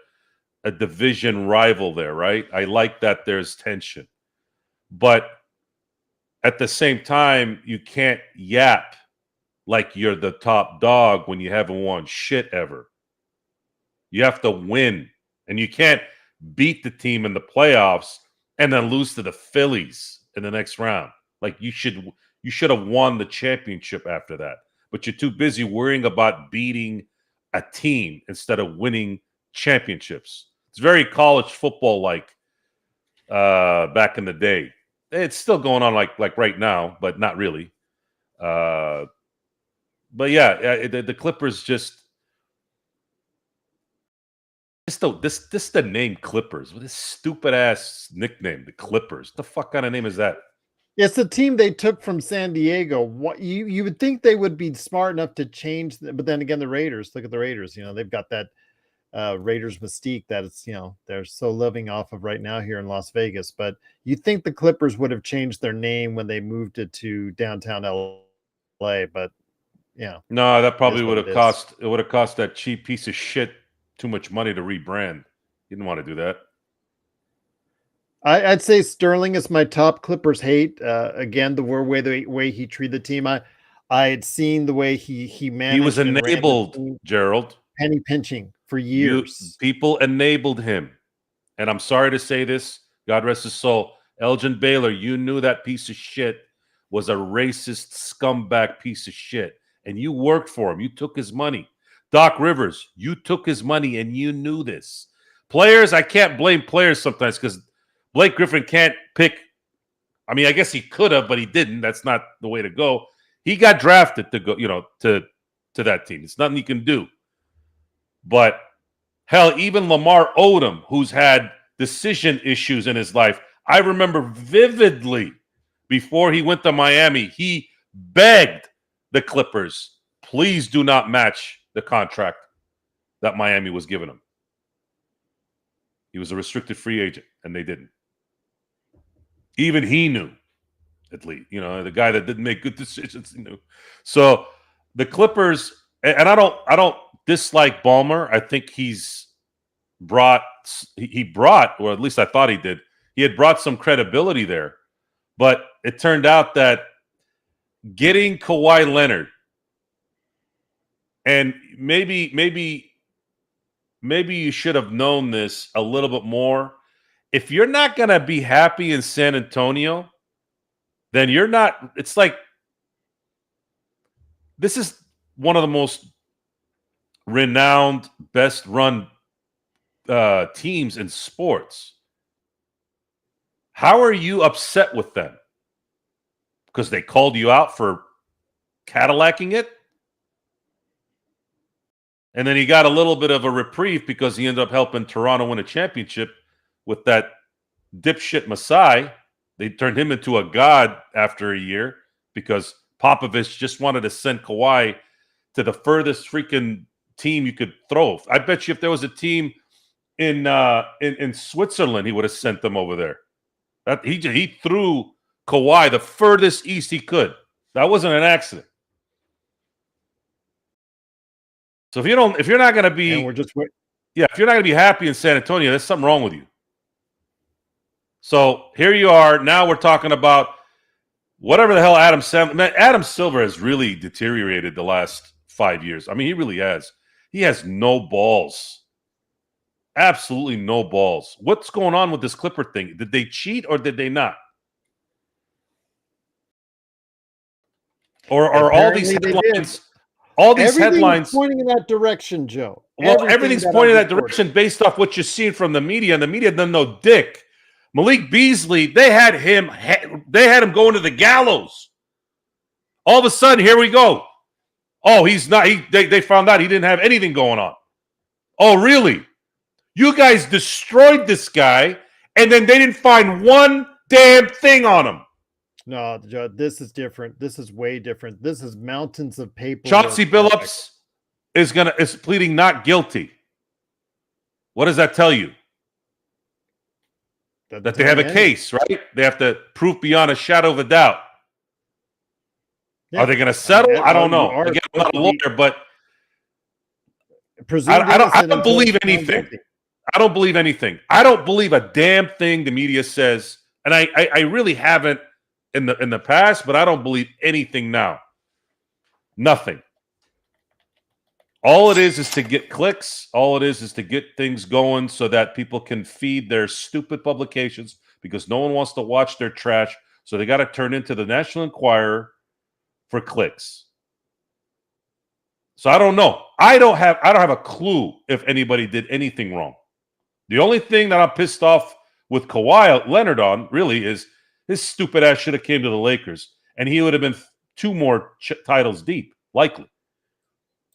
division rival there, right? I like that there's tension. But at the same time, you can't yap like you're the top dog when you haven't won shit ever. You have to win, and you can't beat the team in the playoffs and then lose to the Phillies in the next round. Like you should have won the championship after that, but you're too busy worrying about beating a team instead of winning championships. It's very college football like back in the day. It's still going on like right now, but not really. But yeah, the Clippers just the name Clippers with this stupid ass nickname, the Clippers. What the fuck kind of name is that? It's the team they took from San Diego. What you would think they would be smart enough to change, but then again, the Raiders. Look at the Raiders. They've got that Raiders mystique that it's, they're so living off of right now here in Las Vegas. But you think the Clippers would have changed their name when they moved it to downtown LA, but No, that probably what would it have is. cost. It would have cost that cheap piece of shit too much money to rebrand. You didn't want to do that. I'd say Sterling is my top Clippers hate. Again, the way he treated the team. I had seen the way he managed. He was and ran the enabled, team, Gerald. penny pinching for years. People enabled him. And I'm sorry to say this, God rest his soul. Elgin Baylor, you knew that piece of shit was a racist scumbag piece of shit. And you worked for him. You took his money. Doc Rivers, you took his money and you knew this. Players, I can't blame players sometimes because Blake Griffin can't pick. I mean, I guess he could have, but he didn't. That's not the way to go. He got drafted to go, to that team. It's nothing he can do. But hell, even Lamar Odom, who's had decision issues in his life, I remember vividly before he went to Miami, he begged the Clippers, please do not match the contract that Miami was giving him. He was a restricted free agent, and they didn't. Even he knew, at least, the guy that didn't make good decisions knew. So the Clippers, and I don't dislike Ballmer. I think he brought, or at least I thought he did. He had brought some credibility there, but it turned out that getting Kawhi Leonard, and maybe you should have known this a little bit more. If you're not going to be happy in San Antonio, then you're not. It's like, this is one of the most renowned, best run teams in sports. How are you upset with them? Because they called you out for Cadillacing it? And then he got a little bit of a reprieve because he ended up helping Toronto win a championship with that dipshit Masai. They turned him into a god after a year because Popovich just wanted to send Kawhi to the furthest freaking team you could throw. I bet you if there was a team in Switzerland, he would have sent them over there. He threw Kawhi the furthest east he could. That wasn't an accident. So if you're not going to be, and we're just wait. Yeah, if you're not going to be happy in San Antonio, there's something wrong with you. So here you are. Now we're talking about whatever the hell Adam Silver has really deteriorated the last 5 years. I mean, he really has. He has no balls. Absolutely no balls. What's going on with this Clipper thing? Did they cheat or did they not? Or are all these headlines? All these headlines pointing in that direction, Joe. Well, everything's pointing in that direction based off what you're seeing from the media, and the media doesn't know dick. Malik Beasley, they had him going to the gallows. All of a sudden, here we go. Oh, he's not. They found out he didn't have anything going on. Oh, really? You guys destroyed this guy, and then they didn't find one damn thing on him. No, Joe, this is different. This is way different. This is mountains of paper. Chauncey Billups is pleading not guilty. What does that tell you? That they have a case, right? They have to prove beyond a shadow of a doubt. Yeah. Are they going to settle? I don't know. Again, I'm not a lawyer, but I don't believe anything. I don't believe anything. I don't believe a damn thing the media says, and I really haven't in the past, but I don't believe anything now. Nothing. All it is to get clicks. All it is to get things going so that people can feed their stupid publications because no one wants to watch their trash. So they got to turn into the National Enquirer for clicks. So I don't know. I don't have a clue if anybody did anything wrong. The only thing that I'm pissed off with Kawhi Leonard on really is his stupid ass should have came to the Lakers, and he would have been 2 more titles deep, likely.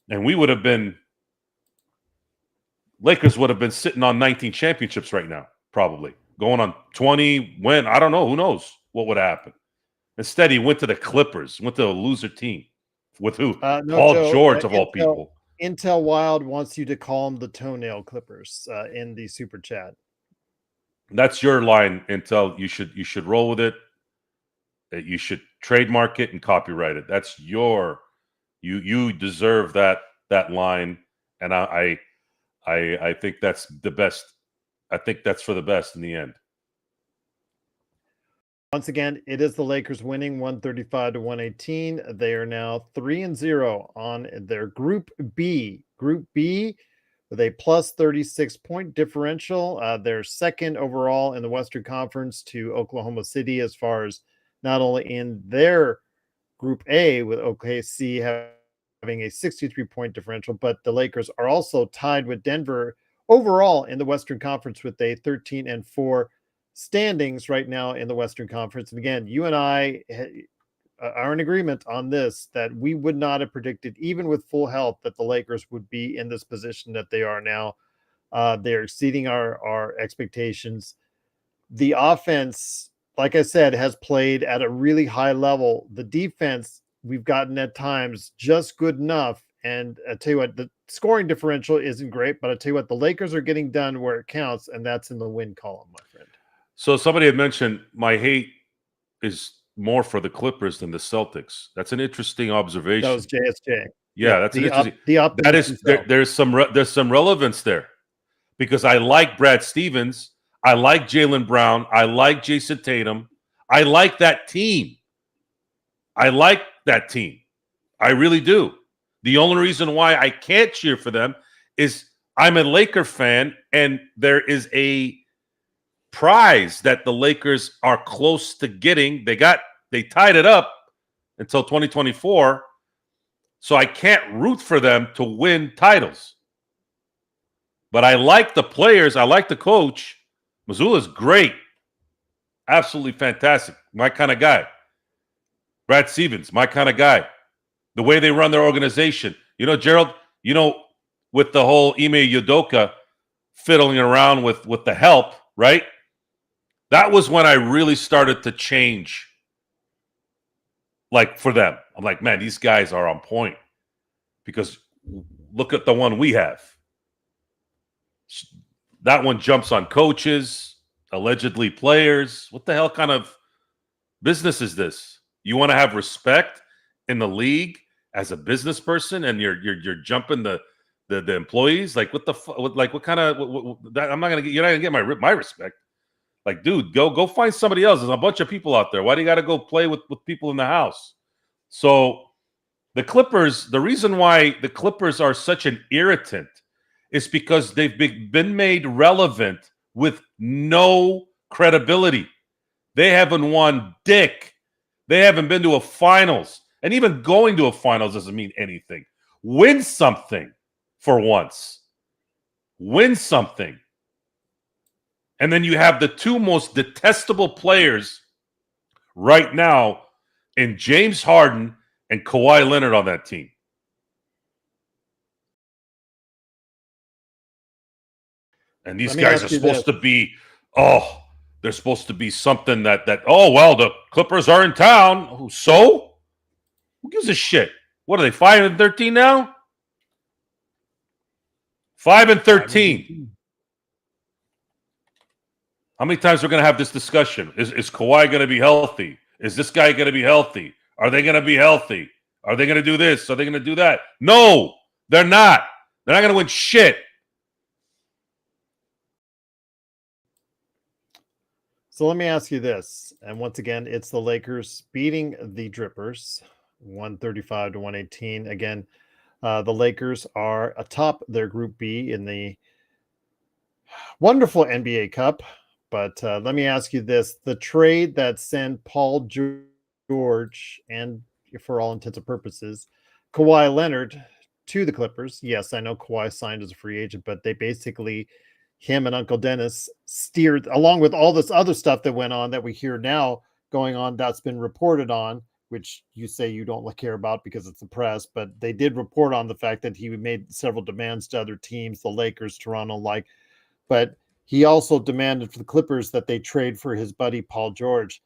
And we would have been – Lakers would have been sitting on 19 championships right now, probably. Going on 20, when? I don't know. Who knows what would happen. Instead, he went to the Clippers, went to a loser team. With who? No, Paul Joe, George, of all people. Intel Wild wants you to call them the Toenail Clippers in the super chat. That's your line, Intel. You should roll with it. You should trademark it and copyright it. That's your you deserve that line, and I think that's the best. I think that's for the best in the end. Once again, it is the Lakers winning 135 to 118. They are now 3-0 on their Group B. Group B with a plus 36 point differential. They're second overall in the Western Conference to Oklahoma City as far as not only in their Group A with OKC having a 63 point differential, but the Lakers are also tied with Denver overall in the Western Conference with a 13-4 standings right now in the Western Conference. And again, you and I are in agreement on this, that we would not have predicted, even with full health, that the Lakers would be in this position that they are now. They're exceeding our expectations. The offense, like I said, has played at a really high level. The defense, we've gotten at times just good enough. And I tell you what, the scoring differential isn't great, but I tell you what, the Lakers are getting done where it counts, and that's in the win column, my friend. So somebody had mentioned my hate is more for the Clippers than the Celtics. That's an interesting observation. That was JSJ. Yeah, that's an interesting. That is there's some relevance there, because I like Brad Stevens, I like Jaylen Brown, I like Jason Tatum, I like that team. I really do. The only reason why I can't cheer for them is I'm a Laker fan, and there is a prize that the Lakers are close to getting. They tied it up until 2024. So I can't root for them to win titles. But I like the players. I like the coach. Mazzulla's great. Absolutely fantastic. My kind of guy. Brad Stevens, my kind of guy. The way they run their organization. You know, Gerald, with the whole Ime Udoka fiddling around with the help, right? That was when I really started to change, like, for them. I'm like, man, these guys are on point, because look at the one we have. That one jumps on coaches, allegedly players. What the hell kind of business is this? You want to have respect in the league as a business person, and you're jumping the employees? Like, what the like, what kind of that? You're not gonna get my respect. Like, dude, go find somebody else. There's a bunch of people out there. Why do you got to go play with people in the house? So the Clippers, the reason why the Clippers are such an irritant is because they've been made relevant with no credibility. They haven't won dick. They haven't been to a finals. And even going to a finals doesn't mean anything. Win something for once. Win something. And then you have the two most detestable players right now in James Harden and Kawhi Leonard on that team. And these guys are supposed to be, they're supposed to be something that the Clippers are in town. So? Who gives a shit? What are they, 5-13 now? 5-13. How many times we're going to have this discussion? Is Kawhi going to be healthy? Is this guy going to be healthy? Are they going to be healthy? Are they going to do this? Are they going to do that? No, they're not. They're not going to win shit. So let me ask you this. And once again, it's the Lakers beating the Drippers 135 to 118. Again, the Lakers are atop their Group B in the wonderful NBA Cup. But let me ask you this. The trade that sent Paul George and, for all intents and purposes, Kawhi Leonard to the Clippers. Yes, I know Kawhi signed as a free agent, but they basically, him and Uncle Dennis steered, along with all this other stuff that went on that we hear now going on that's been reported on, which you say you don't care about because it's the press, but they did report on the fact that he made several demands to other teams, the Lakers, Toronto, but he also demanded for the Clippers that they trade for his buddy Paul George.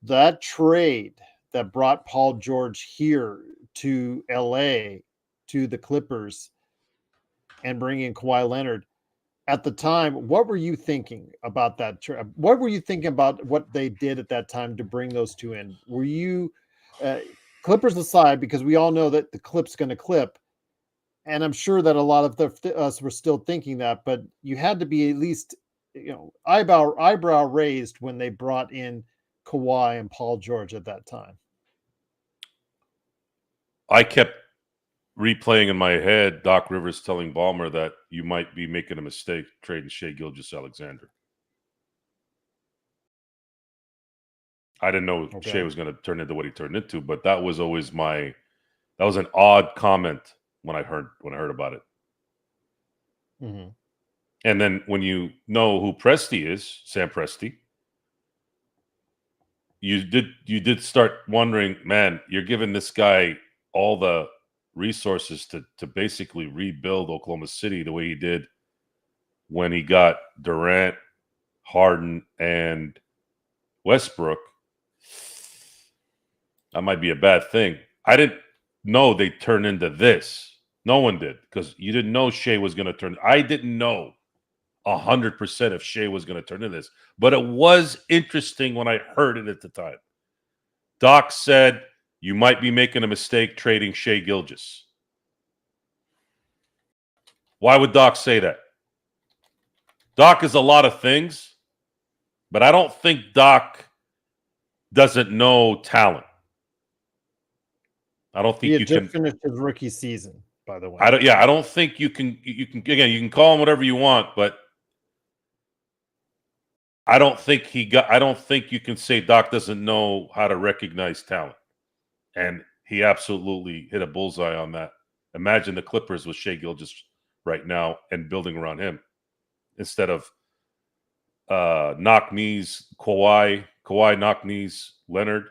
That trade that brought Paul George here to LA, to the Clippers, and bring in Kawhi Leonard. At the time, what were you thinking about that? What were you thinking about what they did at that time to bring those two in? Were you Clippers aside, because we all know that the clip's going to clip, and I'm sure that a lot of us were still thinking that, but you had to be at least, eyebrow raised when they brought in Kawhi and Paul George at that time. I kept replaying in my head Doc Rivers telling Ballmer that you might be making a mistake trading Shai Gilgeous-Alexander. I didn't know Shai was going to turn into what he turned into, but that was always that was an odd comment when I heard about it. Mm-hmm. And then when you know who Presti is, Sam Presti, you did start wondering, man, you're giving this guy all the resources to basically rebuild Oklahoma City the way he did when he got Durant, Harden, and Westbrook. That might be a bad thing. I didn't know they turned into this. No one did, because you didn't know Shai was going to turn. I didn't know 100% if Shai was going to turn into this, but it was interesting when I heard it at the time. Doc said you might be making a mistake trading Shai Gilgeous. Why would Doc say that? Doc is a lot of things, but I don't think Doc doesn't know talent. I don't think he had just finished his rookie season, by the way. I don't think you can again, you can call him whatever you want, but I don't think you can say Doc doesn't know how to recognize talent. And he absolutely hit a bullseye on that. Imagine the Clippers with Shai Gilgeous right now and building around him instead of knock knees Kawhi knock knees Leonard,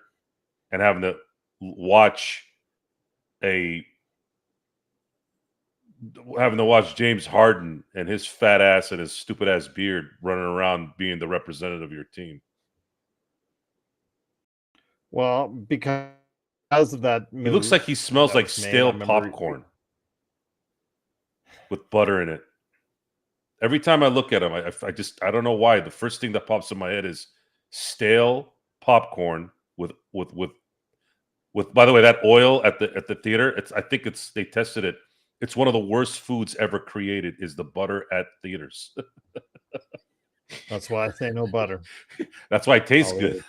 and having to watch James Harden and his fat ass and his stupid ass beard running around being the representative of your team. Well, because of that move, he looks like he smells like stale popcorn with butter in it. Every time I look at him, I don't know why. The first thing that pops in my head is stale popcorn with. By the way, that oil at the theater, they tested it. It's one of the worst foods ever created. Is the butter at theaters? That's why I say no butter. That's why it tastes good.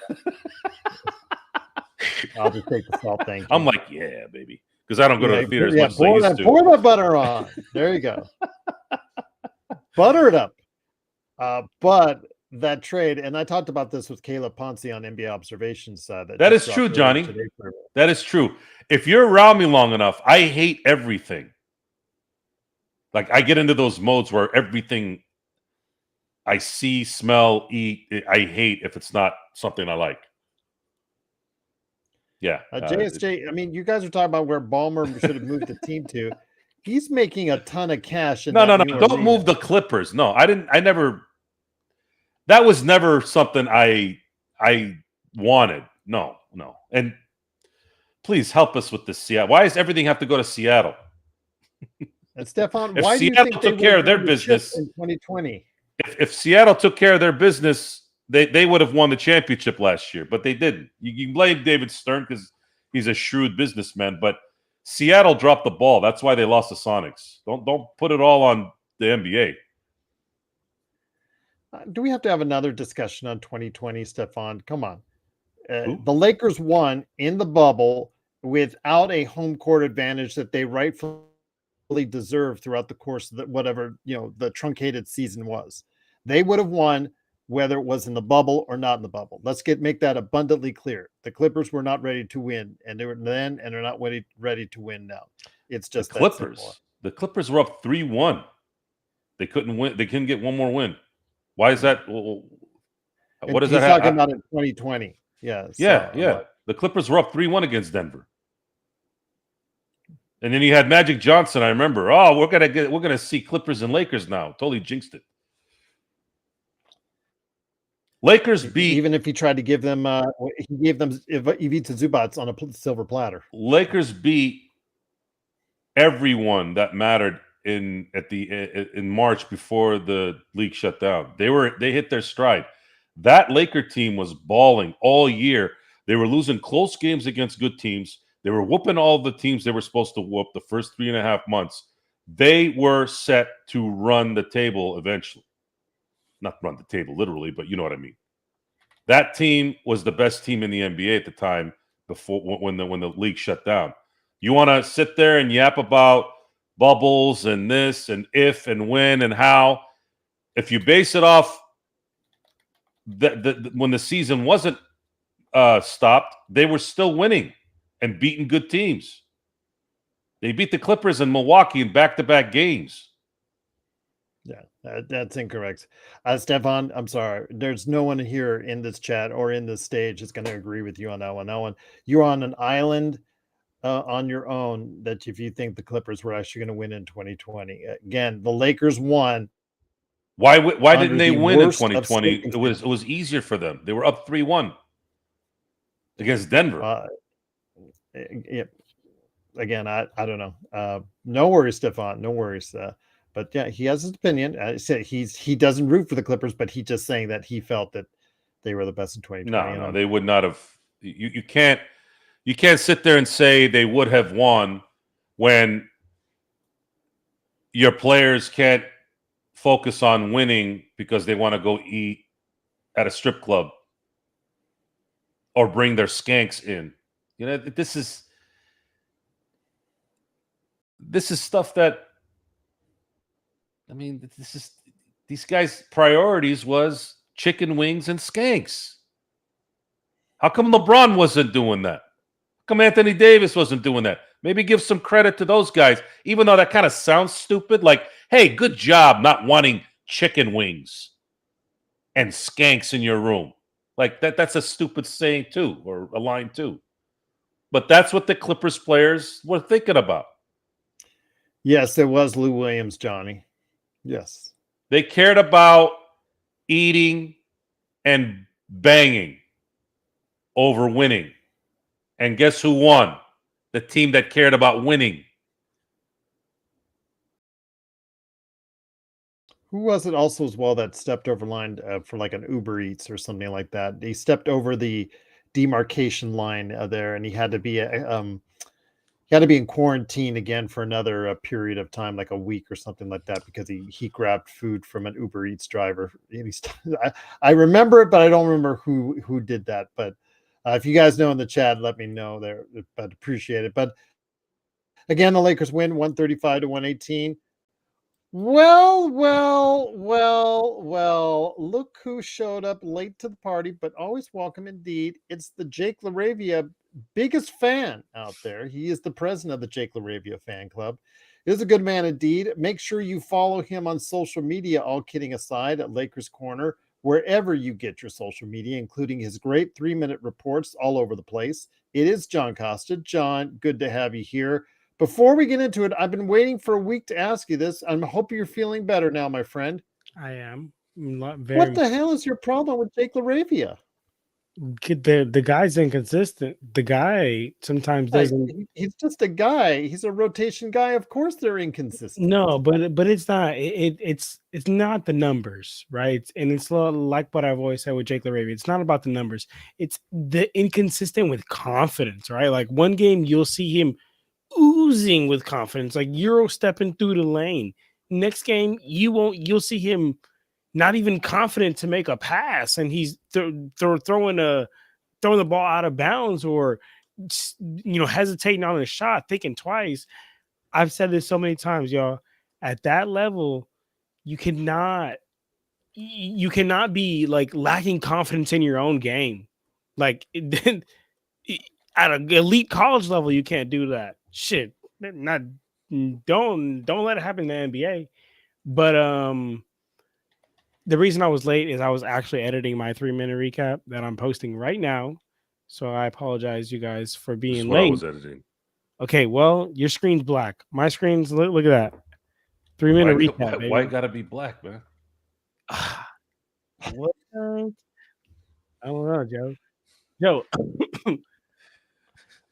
I'll just take the salt, thank you. I'm like, yeah, baby, because I don't go to the theater as much as I used to. Pour the butter on. There you go. Butter it up. But that trade, and I talked about this with Caleb Ponce on NBA Observations. That is true, Johnny. That is true. If you're around me long enough, I hate everything. Like, I get into those modes where everything I see, smell, eat, I hate if it's not something I like. Yeah. JSJ, I mean, you guys are talking about where Ballmer should have moved the team to. He's making a ton of cash. No. Don't move the Clippers. No, that was never something I wanted. No. And please help us with this, Seattle. Why does everything have to go to Seattle? And Stefan, if why Seattle do you think took care of their business in 2020? If Seattle took care of their business, they would have won the championship last year, but they didn't. You can blame David Stern because he's a shrewd businessman, but Seattle dropped the ball. That's why they lost the Sonics. Don't put it all on the NBA. Do we have to have another discussion on 2020, Stefan? Come on. The Lakers won in the bubble without a home court advantage that they rightfully deserved throughout the course of the truncated season was. They would have won whether it was in the bubble or not in the bubble. Let's make that abundantly clear. The Clippers were not ready to win, and they were then, and they're not ready to win now. It's just the Clippers. The Clippers were up 3-1. They couldn't win. They couldn't get one more win. Why is that? What does that happen? He's talking about in 2020. Yeah. The Clippers were up 3-1 against Denver. And then you had Magic Johnson. I remember. Oh, we're gonna see Clippers and Lakers now. Totally jinxed it. Lakers beat. Even if he tried to give them, he gave them Ivica Zubac on a silver platter. Lakers beat everyone that mattered in March before the league shut down. They hit their stride. That Laker team was balling all year. They were losing close games against good teams. They were whooping all the teams they were supposed to whoop the first 3.5 months. They were set to run the table eventually. Not run the table literally, but you know what I mean. That team was the best team in the NBA at the time before when the league shut down. You want to sit there and yap about bubbles and this and if and when and how. If you base it off when the season wasn't stopped, they were still winning and beating good teams. They beat the Clippers in Milwaukee in back-to-back games. Yeah, that's incorrect. Stefan, I'm sorry. There's no one here in this chat or in this stage that's going to agree with you on that one. That one, you're on an island on your own that if you think the Clippers were actually going to win in 2020. Again, the Lakers won. Why didn't they win in 2020? It was easier for them. They were up 3-1 against Denver. Again, I don't know. No worries, Stefan. No worries. But yeah, he has his opinion. I said he doesn't root for the Clippers, but he's just saying that he felt that they were the best in 2020. No, they would not have. You can't sit there and say they would have won when your players can't focus on winning because they want to go eat at a strip club or bring their skanks in. You know, this is stuff that, I mean, these guys' priorities was chicken wings and skanks. How come LeBron wasn't doing that? How come Anthony Davis wasn't doing that? Maybe give some credit to those guys, even though that kind of sounds stupid. Like, hey, good job not wanting chicken wings and skanks in your room. Like that's a stupid saying too, or a line too. But that's what the Clippers players were thinking about. Yes, it was Lou Williams, Johnny. Yes. They cared about eating and banging over winning. And guess who won? The team that cared about winning. Who was it also as well that stepped over line for like an Uber Eats or something like that? He stepped over the demarcation line there, and he had to be in quarantine again for another period of time, like a week or something like that, because he grabbed food from an Uber Eats driver. I remember it, but I don't remember who did that. But if you guys know in the chat, let me know there. I'd appreciate it. But again, the Lakers win 135-118. Well, look who showed up late to the party, but always welcome indeed. It's the Jake LaRavia biggest fan out there. He is the president of the Jake LaRavia fan club. He is a good man indeed. Make sure you follow him on social media, all kidding aside, at Lakers Corner, wherever you get your social media, including his great 3-minute reports all over the place. It is John Costa. John, good to have you here. Before we get into it, I've been waiting for a week to ask you this. I hope you're feeling better now, my friend. I am. What the hell is your problem with Jake LaRavia? The guy's inconsistent. The guy sometimes doesn't. He's just a guy. He's a rotation guy. Of course, they're inconsistent. No, but it's not. It's not the numbers, right? And it's like what I've always said with Jake LaRavia. It's not about the numbers. It's the inconsistent with confidence, right? Like one game you'll see him oozing with confidence, like Euro stepping through the lane. Next game, you'll see him not even confident to make a pass, and he's throwing the ball out of bounds, or hesitating on a shot, thinking twice. I've said this so many times, y'all. At that level, you cannot be like lacking confidence in your own game. Like at an elite college level, you can't do that. Shit, don't let it happen in the NBA. But the reason I was late is I was actually editing my 3-minute recap that I'm posting right now. So I apologize, you guys, for being late. I was editing. Okay, well, your screen's black. My screen's look at that. 3-minute recap. Why gotta be black, man? What? I don't know, Joe.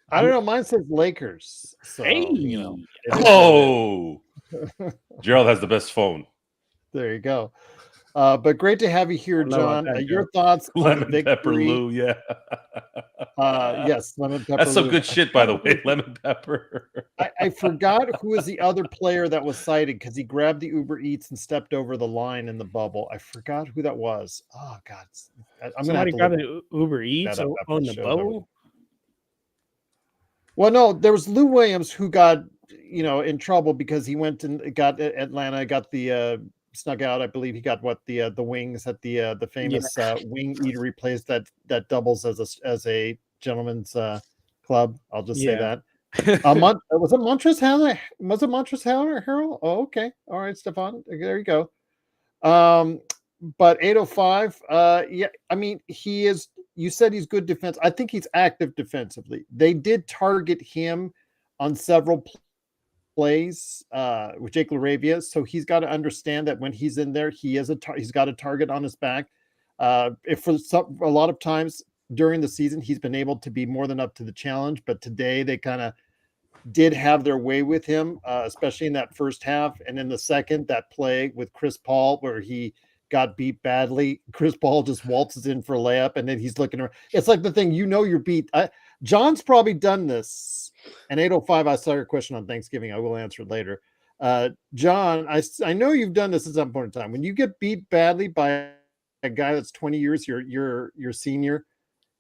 I don't know. Mine says Lakers. So, hey. Gerald has the best phone. There you go. But great to have you here, John. Your thoughts on the Lemon victory? pepper Lou, yeah. Yes, lemon pepper. That's some Lou. good shit, by the way. Lemon pepper. I forgot who was the other player that was cited because he grabbed the Uber Eats and stepped over the line in the bubble. I forgot who that was. Oh God, I'm gonna have to got look an Uber Eats that up after on the show's bubble. over. Well, no, there was Lou Williams who got in trouble because he went and got Atlanta, got the snuck out. I believe he got the wings at the famous wing eatery place that doubles as a gentleman's club. I'll just say that. Was it Montrezl Harrell? Was it Montrezl Harrell? Oh, okay. All right, Stefan. There you go. But 805, yeah, I mean, he is. You said he's good defense. I think he's active defensively. They did target him on several plays with Jake LaRavia, so he's got to understand that when he's in there, he's got a target on his back. If for a lot of times during the season, he's been able to be more than up to the challenge, but today they kind of did have their way with him, especially in that first half. And in the second, that play with Chris Paul where he got beat badly. Chris Paul just waltzes in for a layup, and then he's looking around. It's like the thing, you're beat. John's probably done this. And 805, I saw your question on Thanksgiving. I will answer it later. John, I know you've done this at some point in time. When you get beat badly by a guy that's 20 years your senior,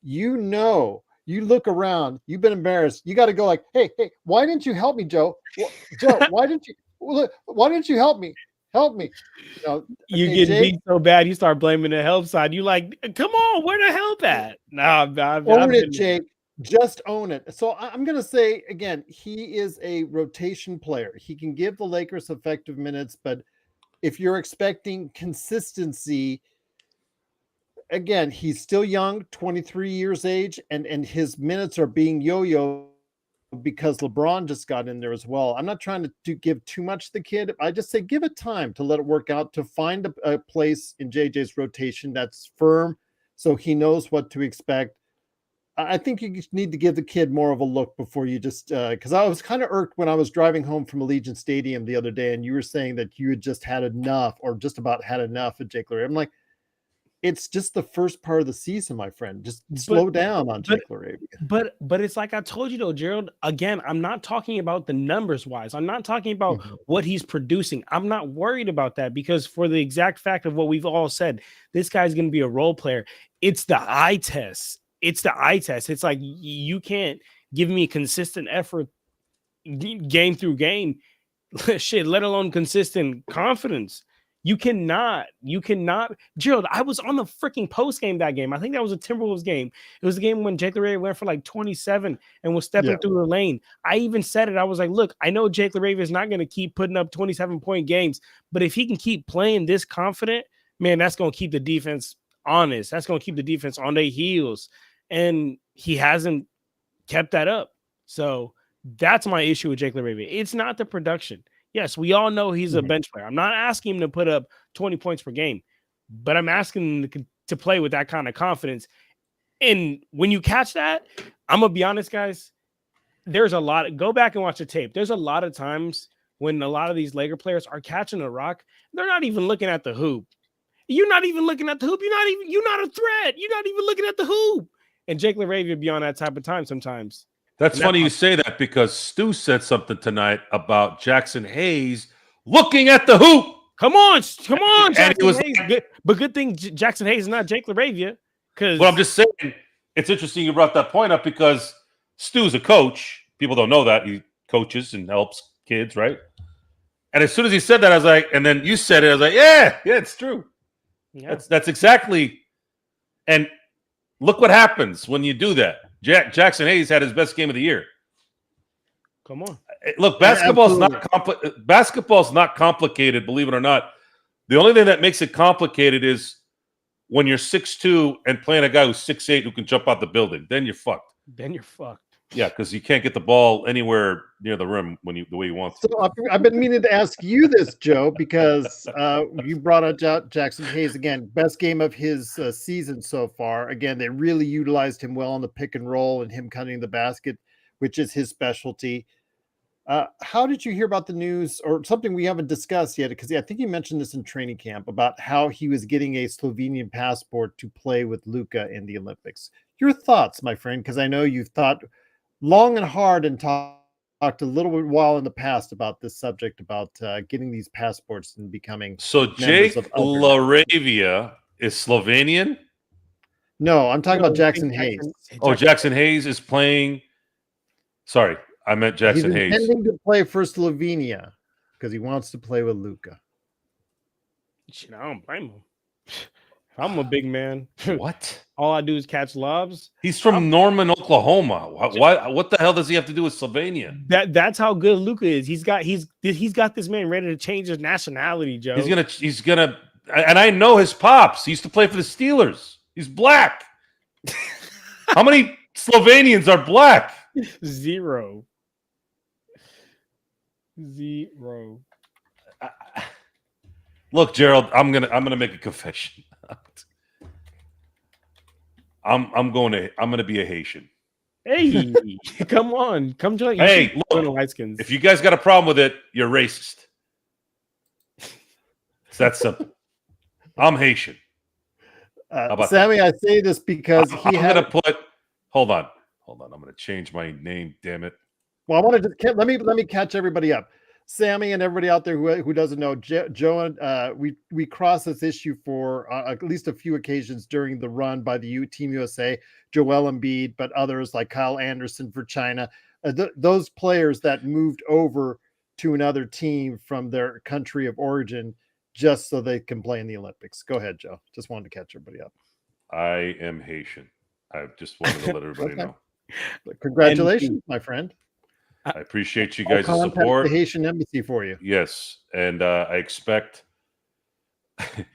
you look around, you've been embarrassed. You got to go like, hey, why didn't you help me, Joe? Joe, why didn't you help me? Help me. You get beat so bad, you start blaming the help side. You like, come on, where the help at? Nah, own it, Jake. Just own it. So I'm going to say, again, he is a rotation player. He can give the Lakers effective minutes, but if you're expecting consistency, again, he's still young, 23 years age, and his minutes are being yo-yo because LeBron just got in there as well. I'm not trying to give too much to the kid. I just say give it time to let it work out, to find a place in JJ's rotation that's firm so he knows what to expect. I think you need to give the kid more of a look before you just because I was kind of irked when I was driving home from Allegiant Stadium the other day and you were saying that you had just had enough or just about had enough of Jake LaRavia. I'm like, it's just the first part of the season, my friend. Just slow down on Jake LaRavia. But it's like I told you though, Gerald, again, I'm not talking about the numbers wise. I'm not talking about what he's producing. I'm not worried about that because for the exact fact of what we've all said, this guy's going to be a role player. It's the eye test. It's like you can't give me consistent effort game through game. Shit, let alone consistent confidence. You cannot, Gerald. I was on the freaking post game that game. I think that was a Timberwolves game. It was the game when Jake LaRavia went for like 27 and was stepping through the lane. I even said it. I was like, look, I know Jake LaRavia is not going to keep putting up 27-point games, but if he can keep playing this confident, man, that's going to keep the defense honest. That's going to keep the defense on their heels. And he hasn't kept that up. So that's my issue with Jake LaRavia. It's not the production. Yes, we all know he's a bench player. I'm not asking him to put up 20 points per game, but I'm asking him to play with that kind of confidence. And when you catch that, I'm going to be honest, guys, there's a lot. Go back and watch the tape. There's a lot of times when a lot of these Laker players are catching a rock, they're not even looking at the hoop. You're not even looking at the hoop. You're not a threat. You're not even looking at the hoop. And Jake LaRavia be on that type of time sometimes. That's funny you say that because Stu said something tonight about Jackson Hayes looking at the hoop. Come on, Jackson Hayes. But good thing Jackson Hayes is not Jake LaRavia. Well, I'm just saying, it's interesting you brought that point up because Stu's a coach. People don't know that. He coaches and helps kids, right? And as soon as he said that, I was like, and then you said it, I was like, yeah, it's true. Yeah. That's exactly. And look what happens when you do that. Jackson Hayes had his best game of the year. Come on. Look, basketball's not complicated, believe it or not. The only thing that makes it complicated is when you're 6'2" and playing a guy who's 6'8" who can jump out the building. Then you're fucked. Yeah, because you can't get the ball anywhere near the rim the way you want to. So I've been meaning to ask you this, Joe, because you brought up Jackson Hayes again. Best game of his season so far. Again, they really utilized him well on the pick and roll and him cutting the basket, which is his specialty. How did you hear about the news or something we haven't discussed yet? Because I think you mentioned this in training camp about how he was getting a Slovenian passport to play with Luka in the Olympics. Your thoughts, my friend, because I know you've thought long and hard and talked a little bit while in the past about this subject about getting these passports and becoming So Jake Laravia is Slovenian? No, I'm talking No, about Jackson Hayes. Oh, Jackson Hayes is playing. Sorry, I meant Jackson He's Hayes. intending to play for Slovenia because he wants to play with Luka. Shit, I don't blame him. If I'm a big man, What? all I do is catch lobs. He's from Norman, Oklahoma. Why? What the hell does he have to do with Slovenia? That's how good Luka is. He's got this man ready to change his nationality, Joe. He's gonna, and I know his pops. He used to play for the Steelers. He's black. How many Slovenians are black? Zero. Look, Gerald, I'm gonna make a confession. I'm gonna be a Haitian. Hey, come on, come join. Hey, look, Lightskins. if you guys got a problem with it, you're racist. It's that simple. I'm Haitian. Sammy, I say this because I'm gonna put. Hold on. I'm gonna change my name. Damn it. Well, I want to just let me catch everybody up. Sammy and everybody out there who doesn't know, Joe and we crossed this issue for at least a few occasions during the run by the Team USA, Joel Embiid, but others like Kyle Anderson for China. Those players that moved over to another team from their country of origin just so they can play in the Olympics. Go ahead, Joe. Just wanted to catch everybody up. I am Haitian. I just wanted to let everybody know. Congratulations, my friend. I appreciate you guys' support. support. The Haitian embassy for you. Yes, and I expect to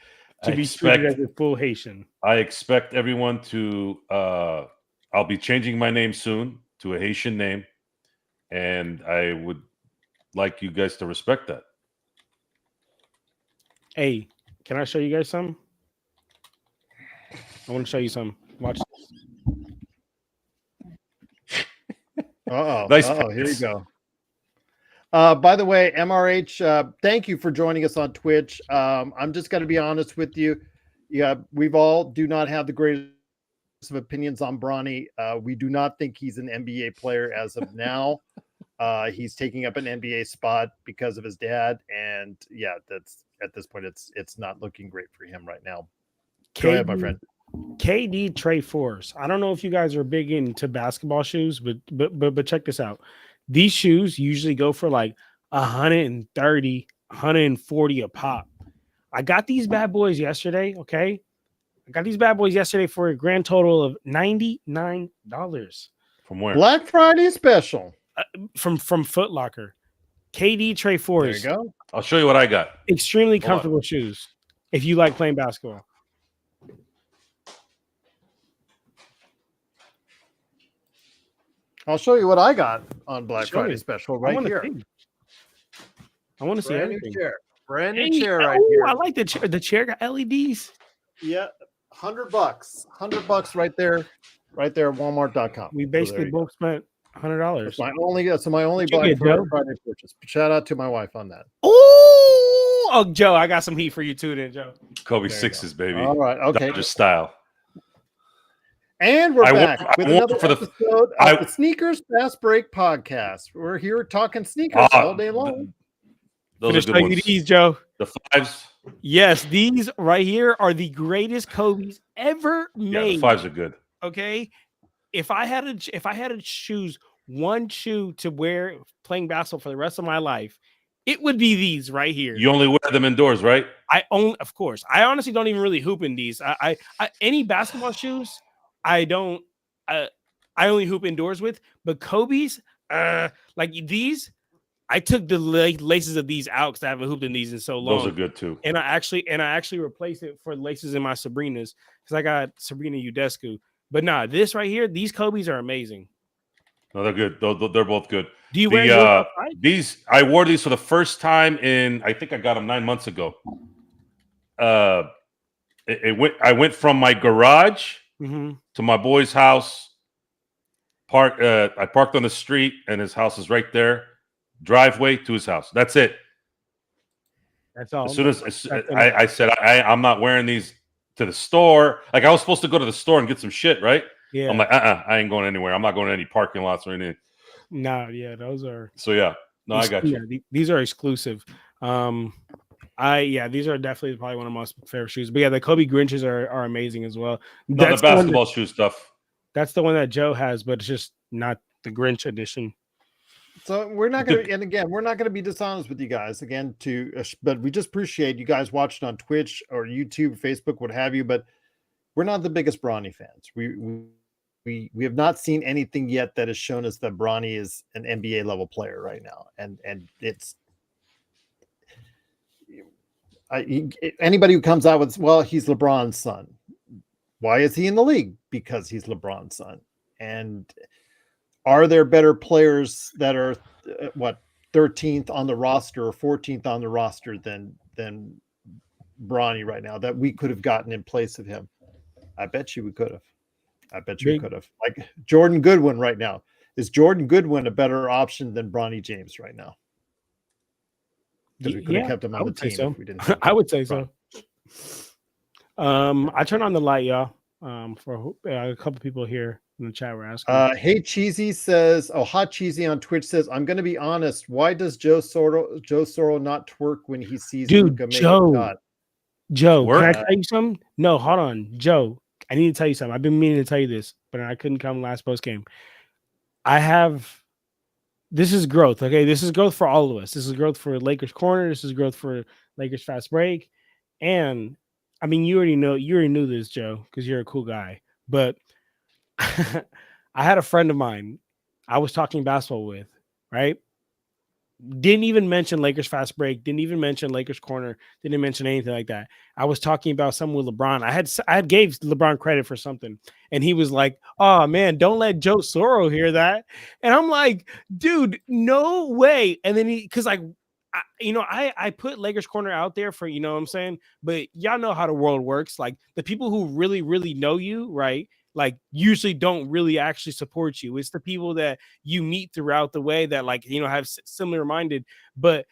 be treated as a full Haitian. I expect everyone to. I'll be changing my name soon to a Haitian name, and I would like you guys to respect that. Hey, can I show you guys some? I want to show you some. Watch this. Nice. Here you go. By the way, MRH, thank you for joining us on Twitch. I'm just going to be honest with you. Yeah, we've all do not have the greatest of opinions on Bronny. We do not think he's an NBA player as of now. He's taking up an NBA spot because of his dad, and yeah, that's at this point it's not looking great for him right now. Go ahead, my friend. KD Trey Force. I don't know if you guys are big into basketball shoes, but check this out. These shoes usually go for like 130, 140 a pop. I got these bad boys yesterday. Okay, I got these bad boys yesterday for a grand total of $99. From where? Black Friday special. From Foot Locker. KD Trey Force. There you go. I'll show you what I got. Extremely comfortable shoes if you like playing basketball. I'll show you what I got on Black Friday special right here. I want to see everything. Brand new chair right here. I like the chair. The chair got LEDs. Yeah, $100. $100 right there at Walmart.com. We basically both spent $100. That's my only Black Friday purchase. Shout out to my wife on that. Oh, Joe, I got some heat for you too, then, Joe. Kobe sixes, baby. All right, okay. Dodger style. And we're back with another episode of the Sneakers Fast Break podcast. We're here talking sneakers all day long. Those are good ones. These, Joe. The fives. Yes, these right here are the greatest Kobe's ever made. Yeah, the fives are good. Okay, if I had to choose one shoe to wear playing basketball for the rest of my life, it would be these right here. You only wear them indoors, right? Of course. I honestly don't even really hoop in these. I any basketball shoes. I only hoop indoors with, but Kobe's, like these, I took the laces of these out because I haven't hooped in these in so long. Those are good too. And I actually replaced it for laces in my Sabrinas because I got Sabrina Udescu. But this right here, these Kobe's are amazing. No, they're good. They're both good. Do you wear these? I wore these for the first time I think I got them 9 months ago. I went from my garage to my boy's house. I parked on the street, and his house is right there. driveway to his house. That's it. That's all. As soon as I said, I'm not wearing these to the store. Like, I was supposed to go to the store and get some shit, right? Yeah. I'm like, I ain't going anywhere. I'm not going to any parking lots or anything. Nah, yeah, those are. So yeah, no, I got you. Yeah, these are exclusive. These are definitely probably one of my most favorite shoes. But yeah, the Kobe Grinches are amazing as well. No, the basketball shoe stuff. That's the one that Joe has, but it's just not the Grinch edition. So we're not going to, and again, we're not going to be dishonest with you guys again. But we just appreciate you guys watching on Twitch or YouTube, Facebook, what have you. But we're not the biggest Bronny fans. We have not seen anything yet that has shown us that Bronny is an NBA level player right now, and it's anybody who comes out with, well, he's LeBron's son. Why is he in the league? Because he's LeBron's son. And are there better players that are 13th on the roster or 14th on the roster than Bronny right now that we could have gotten in place of him? I bet you we could have. I bet you we could have. Like Jordan Goodwin right now. Is Jordan Goodwin a better option than Bronny James right now? Because we could have kept him on the team if we didn't. I would say so. I turned on the light, y'all. For a couple people here in the chat were asking. Hey Cheesy says, Hot Cheesy on Twitch says, I'm going to be honest. Why does Joe Soro not twerk when he sees Luka make a shot? Joe, can I tell you something? No, hold on, Joe. I need to tell you something. I've been meaning to tell you this, but I couldn't come last post game. This is growth. Okay, this is growth for all of us. This is growth for Lakers Corner. This is growth for Lakers Fast Break. And I mean, you already knew this, Joe, because you're a cool guy. But I had a friend of mine I was talking basketball with, right? Didn't even mention Lakers Fast Break. Didn't even mention Lakers Corner. Didn't mention anything like that. I was talking about something with LeBron. I had gave LeBron credit for something, and he was like, "Oh man, don't let Joe Soro hear that." And I'm like, "Dude, no way." And then because I put Lakers Corner out there for, you know what I'm saying, but y'all know how the world works. Like the people who really, really know you, right? Like usually don't really actually support you. It's the people that you meet throughout the way that have similar minded, but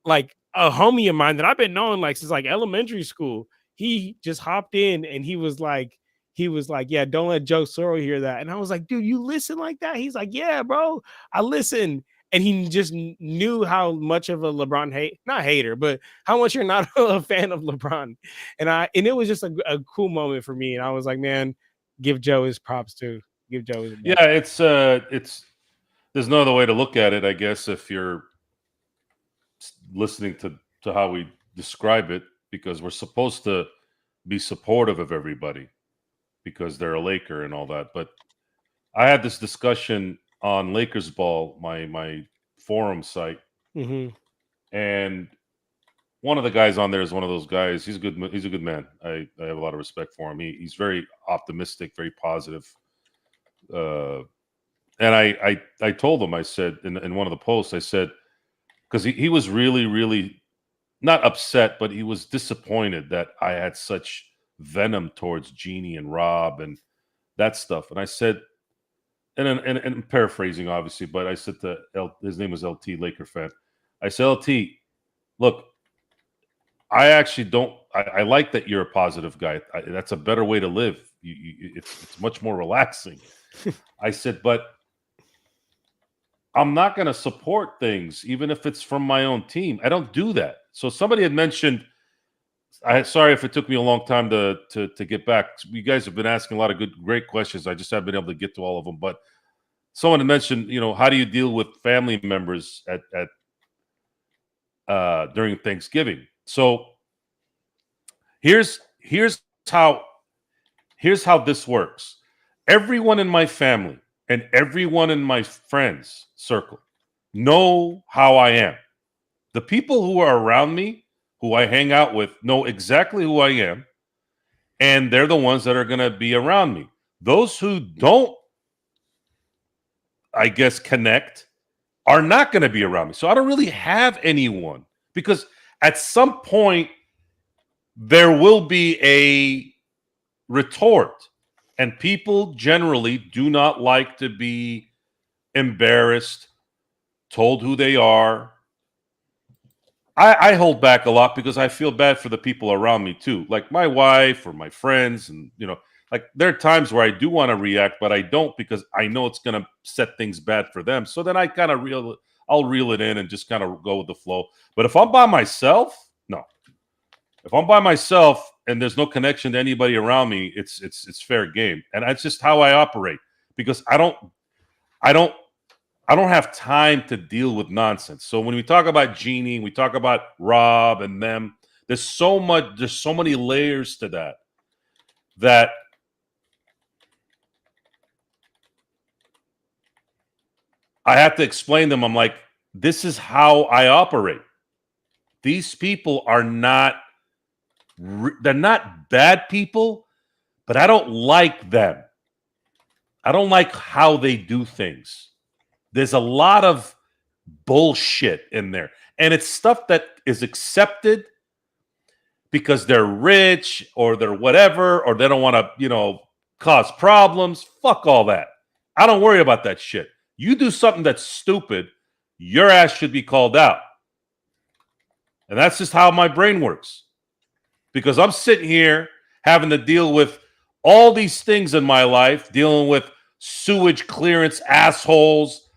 like a homie of mine that I've been knowing like since like elementary school, he just hopped in and he was like, yeah, don't let Joe Soro hear that. And I was like, dude, you listen like that? He's like, yeah, bro, I listen. And he just knew how much of a LeBron not hater, but how much you're not a fan of LeBron. And it was just a cool moment for me. And I was like, man, give Joe his props too. Give Joe his yeah. It's there's no other way to look at it, I guess, if you're listening to how we describe it, because we're supposed to be supportive of everybody because they're a Laker and all that. But I had this discussion on Lakers Ball, my forum site, and one of the guys on there is one of those guys. He's a good man. I have a lot of respect for him. He's very optimistic, very positive. And I told him, I said in one of the posts, I said, because he was really, really not upset, but he was disappointed that I had such venom towards Jeannie and Rob and that stuff. And I said, and paraphrasing obviously, but I said to his name was LT, Laker fan. I said, LT, look, I actually don't. I like that you're a positive guy. That's a better way to live. It's much more relaxing. I said, but I'm not going to support things, even if it's from my own team. I don't do that. So somebody had mentioned. Sorry if it took me a long time to get back. You guys have been asking a lot of great questions. I just haven't been able to get to all of them. But someone had mentioned, how do you deal with family members at during Thanksgiving? So here's how this works. Everyone in my family and everyone in my friends circle know how I am. The people who are around me, who I hang out with, know exactly who I am, and they're the ones that are going to be around me. Those who don't, I guess, connect are not going to be around me. So I don't really have anyone, because at some point there will be a retort, and people generally do not like to be embarrassed told who they are. I hold back a lot because I feel bad for the people around me too, like my wife or my friends, and like there are times where I do want to react, but I don't because I know it's going to set things bad for them. So then I kind of I'll reel it in and just kind of go with the flow. But if I'm by myself, no. If I'm by myself and there's no connection to anybody around me, it's fair game, and that's just how I operate because I don't have time to deal with nonsense. So when we talk about Jeannie, we talk about Rob and them, there's so many layers to that I have to explain them. I'm like, this is how I operate. These people are they're not bad people, but I don't like them. I don't like how they do things. There's a lot of bullshit in there. And it's stuff that is accepted because they're rich or they're whatever, or they don't want to, cause problems. Fuck all that. I don't worry about that shit. You do something that's stupid, your ass should be called out. And that's just how my brain works. Because I'm sitting here having to deal with all these things in my life, dealing with sewage clearance assholes,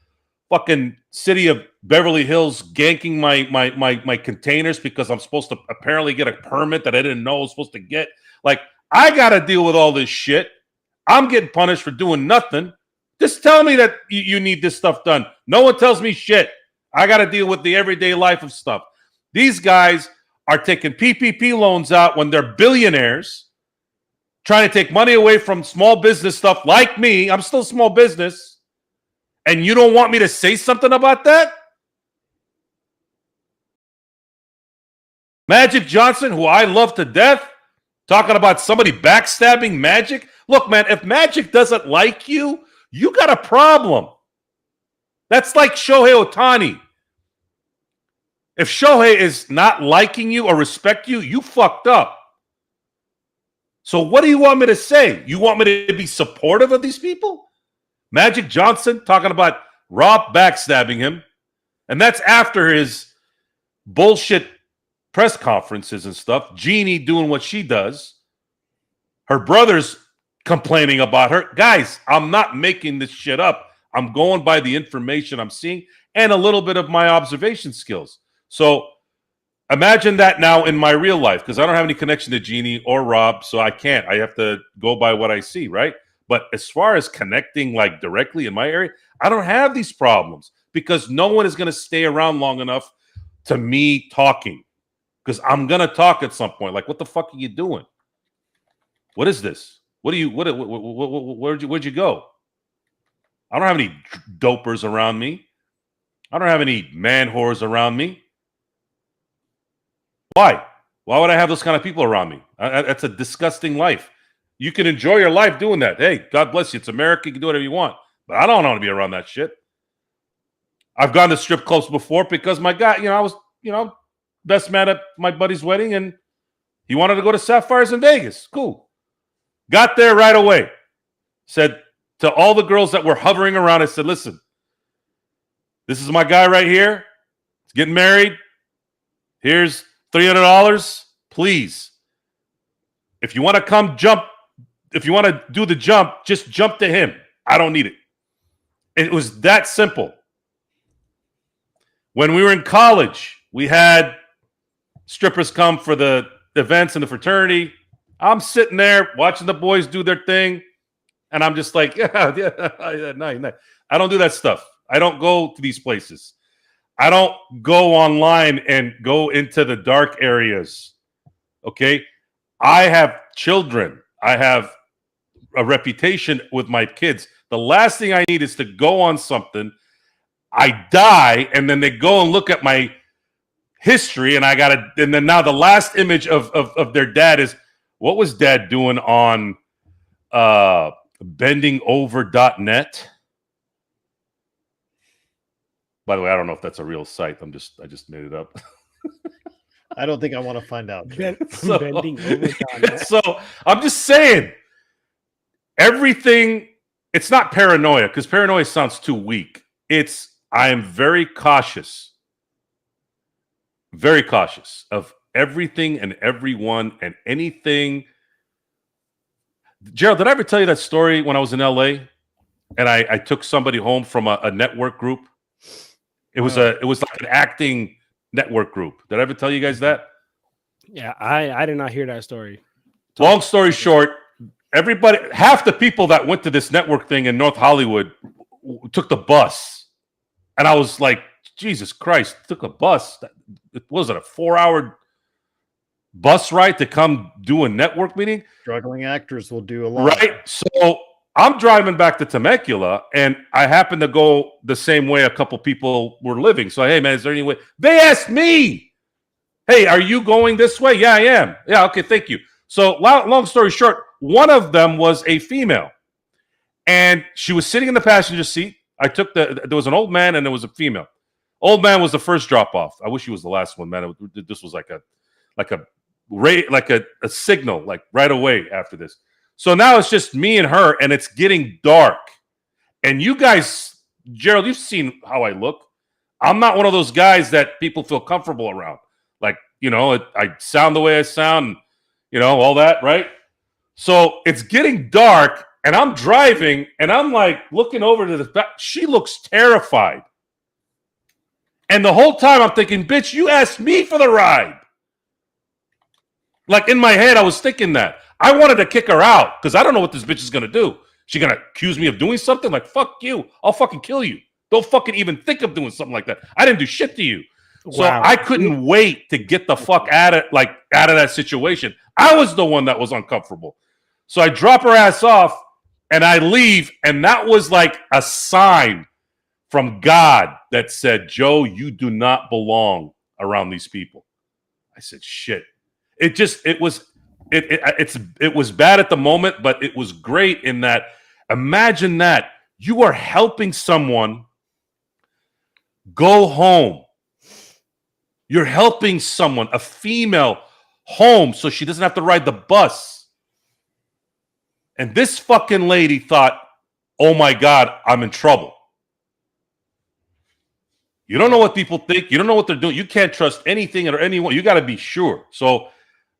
fucking city of Beverly Hills ganking my containers because I'm supposed to apparently get a permit that I didn't know I was supposed to get. Like, I got to deal with all this shit. I'm getting punished for doing nothing. Just tell me that you need this stuff done. No one tells me shit. I got to deal with the everyday life of stuff. These guys are taking PPP loans out when they're billionaires, trying to take money away from small business stuff like me. I'm still small business. And you don't want me to say something about that? Magic Johnson, who I love to death, talking about somebody backstabbing Magic. Look, man, if Magic doesn't like you, you got a problem. That's like Shohei Ohtani. If Shohei is not liking you or respect you, you fucked up. So what do you want me to say? You want me to be supportive of these people? Magic Johnson talking about Rob backstabbing him. And that's after his bullshit press conferences and stuff. Jeannie doing what she does. Her brother's complaining about her. Guys, I'm not making this shit up. I'm going by the information I'm seeing and a little bit of my observation skills. So imagine that now in my real life, because I don't have any connection to Jeannie or Rob, so I can't. I have to go by what I see, right? But as far as connecting like directly in my area, I don't have these problems because no one is going to stay around long enough to me talking, because I'm going to talk at some point. Like, what the fuck are you doing? What is this? Where'd you go? I don't have any dopers around me. I don't have any man whores around me. Why? Why would I have those kind of people around me? That's a disgusting life. You can enjoy your life doing that. Hey, God bless you. It's America. You can do whatever you want. But I don't want to be around that shit. I've gone to strip clubs before because my guy, I was, best man at my buddy's wedding, and he wanted to go to Sapphires in Vegas. Cool. Got there right away. Said to all the girls that were hovering around, I said, listen, this is my guy right here. He's getting married. Here's $300. Please, if you want to come jump, if you want to do the jump, just jump to him. I don't need it. It was that simple. When we were in college, we had strippers come for the events in the fraternity. I'm sitting there watching the boys do their thing, and I'm just like, yeah, no. I don't do that stuff. I don't go to these places. I don't go online and go into the dark areas. Okay? I have children. I have a reputation with my kids. The last thing I need is to go on something, I die, and then they go and look at my history, and and then now the last image of their dad is, what was dad doing on bendingover.net? By the way, I don't know if that's a real site. I just made it up. I don't think I want to find out. So I'm just saying, everything, it's not paranoia, because paranoia sounds too weak. It's I am very cautious of everything and everyone and anything. Gerald, did I ever tell you that story when I was in LA and I took somebody home from a network group? It was like an acting network group. Did I ever tell you guys that? Yeah, I did not hear that story. Long story short, half the people that went to this network thing in North Hollywood took the bus. And I was like, Jesus Christ, took a bus. Was it a 4-hour bus ride to come do a network meeting? Struggling actors will do a lot. Right? So I'm driving back to Temecula, and I happen to go the same way a couple people were living. So, hey, man, is there any way? They asked me, hey, are you going this way? Yeah, I am. Yeah, okay, thank you. So long story short, one of them was a female, and she was sitting in the passenger seat. There was an old man and there was a female. Old man was the first drop off. I wish he was the last one, man. This was like a signal, like right away after this. So now it's just me and her, and it's getting dark. And you guys, Gerald, you've seen how I look. I'm not one of those guys that people feel comfortable around. Like, I sound the way I sound, all that, right? So it's getting dark, and I'm driving, and I'm like looking over to the back. She looks terrified. And the whole time I'm thinking, bitch, you asked me for the ride. Like in my head, I was thinking that. I wanted to kick her out because I don't know what this bitch is going to do. She going to accuse me of doing something? Like, fuck you. I'll fucking kill you. Don't fucking even think of doing something like that. I didn't do shit to you. So I couldn't wait to get the fuck out of that situation. I was the one that was uncomfortable. So I drop her ass off and I leave. And that was like a sign from God that said, Joe, you do not belong around these people. I said, shit. It was bad at the moment, but it was great in that. Imagine that you are helping someone go home. You're helping someone, a female, home so she doesn't have to ride the bus. And this fucking lady thought, oh my God, I'm in trouble. You don't know what people think. You don't know what they're doing. You can't trust anything or anyone. You got to be sure. So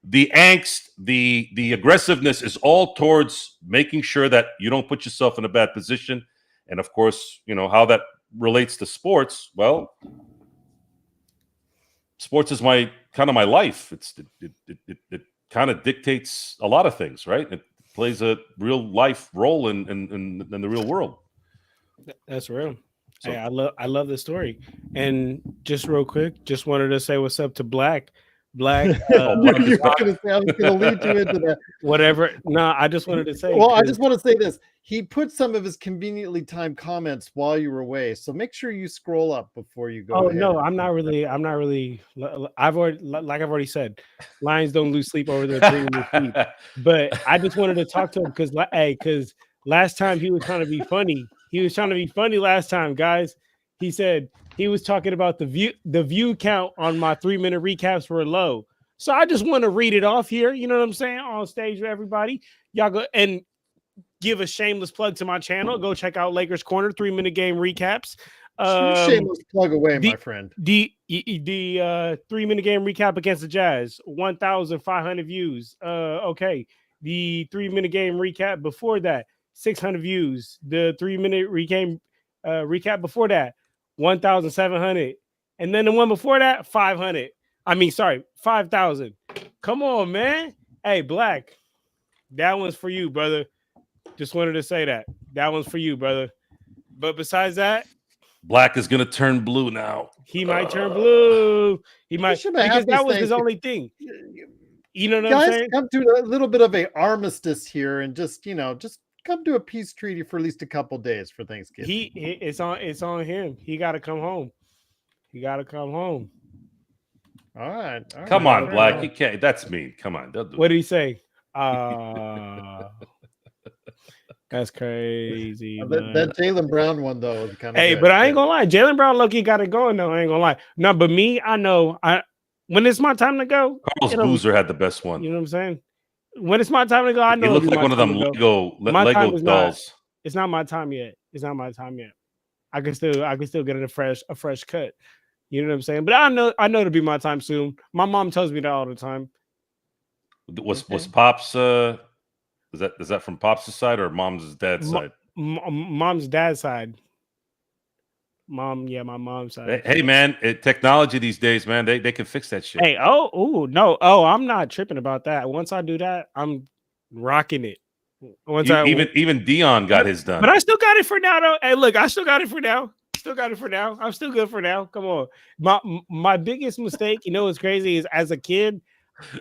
the angst, the aggressiveness is all towards making sure that you don't put yourself in a bad position. And of course, how that relates to sports. Well, sports is my life. It kind of dictates a lot of things, right? It plays a real life role in the real world. That's real. So, hey, I love the story. And just real quick, just wanted to say what's up to Black. You're going to say I was going to lead you into that. Whatever. No, I just wanted to say. Well, I just want to say this. He put some of his conveniently timed comments while you were away, so make sure you scroll up before you go. Oh no, I'm not really. I've already said, Lions don't lose sleep over their dream. But I just wanted to talk to him because last time he was trying to be funny. He was trying to be funny last time, guys. He said he was talking about the view count on my 3-minute recaps were low. So I just want to read it off here. You know what I'm saying? On stage with everybody. Y'all go and give a shameless plug to my channel. Go check out Lakers Corner 3-minute game recaps. Shameless plug away, my friend. The 3-minute game recap against the Jazz, 1,500 views. Okay. The 3-minute game recap before that, 600 views. The 3-minute recap before that, 1,700. And then the one before that, 500. 5,000. Come on, man. Hey, Black, that one's for you, brother. Just wanted to say that. That one's for you, brother. But besides that, Black is going to turn blue now. He might turn blue. He might, because that was his only thing. You know what I'm saying? Come to a little bit of an armistice here and just come to a peace treaty for at least a couple days for Thanksgiving. It's on him. He got to come home. All right. Come on, Black. You can't. That's mean. Come on. What did he say? That's crazy. That Jaylen Brown one though was kind of. Hey, but I ain't gonna lie, Jaylen Brown lucky got it going though. I ain't gonna lie. No, but me, I know. When it's my time to go, Carlos Boozer had the best one. You know what I'm saying? When it's my time to go, I know. He looked like one of them Lego dolls. It's not my time yet. I can still get a fresh cut. You know what I'm saying? But I know it'll be my time soon. My mom tells me that all the time. Was Okay. Pops? Is that from Pops' side or Mom's dad's side? Mom's dad's side. My mom's side. Hey man, technology these days, man, they can fix that shit. Hey, no, I'm not tripping about that. Once I do that, I'm rocking it. Even Dion got his done. But I still got it for now, though. Hey, look, I still got it for now. Still got it for now. I'm still good for now. Come on. My biggest mistake, you know what's crazy, is as a kid,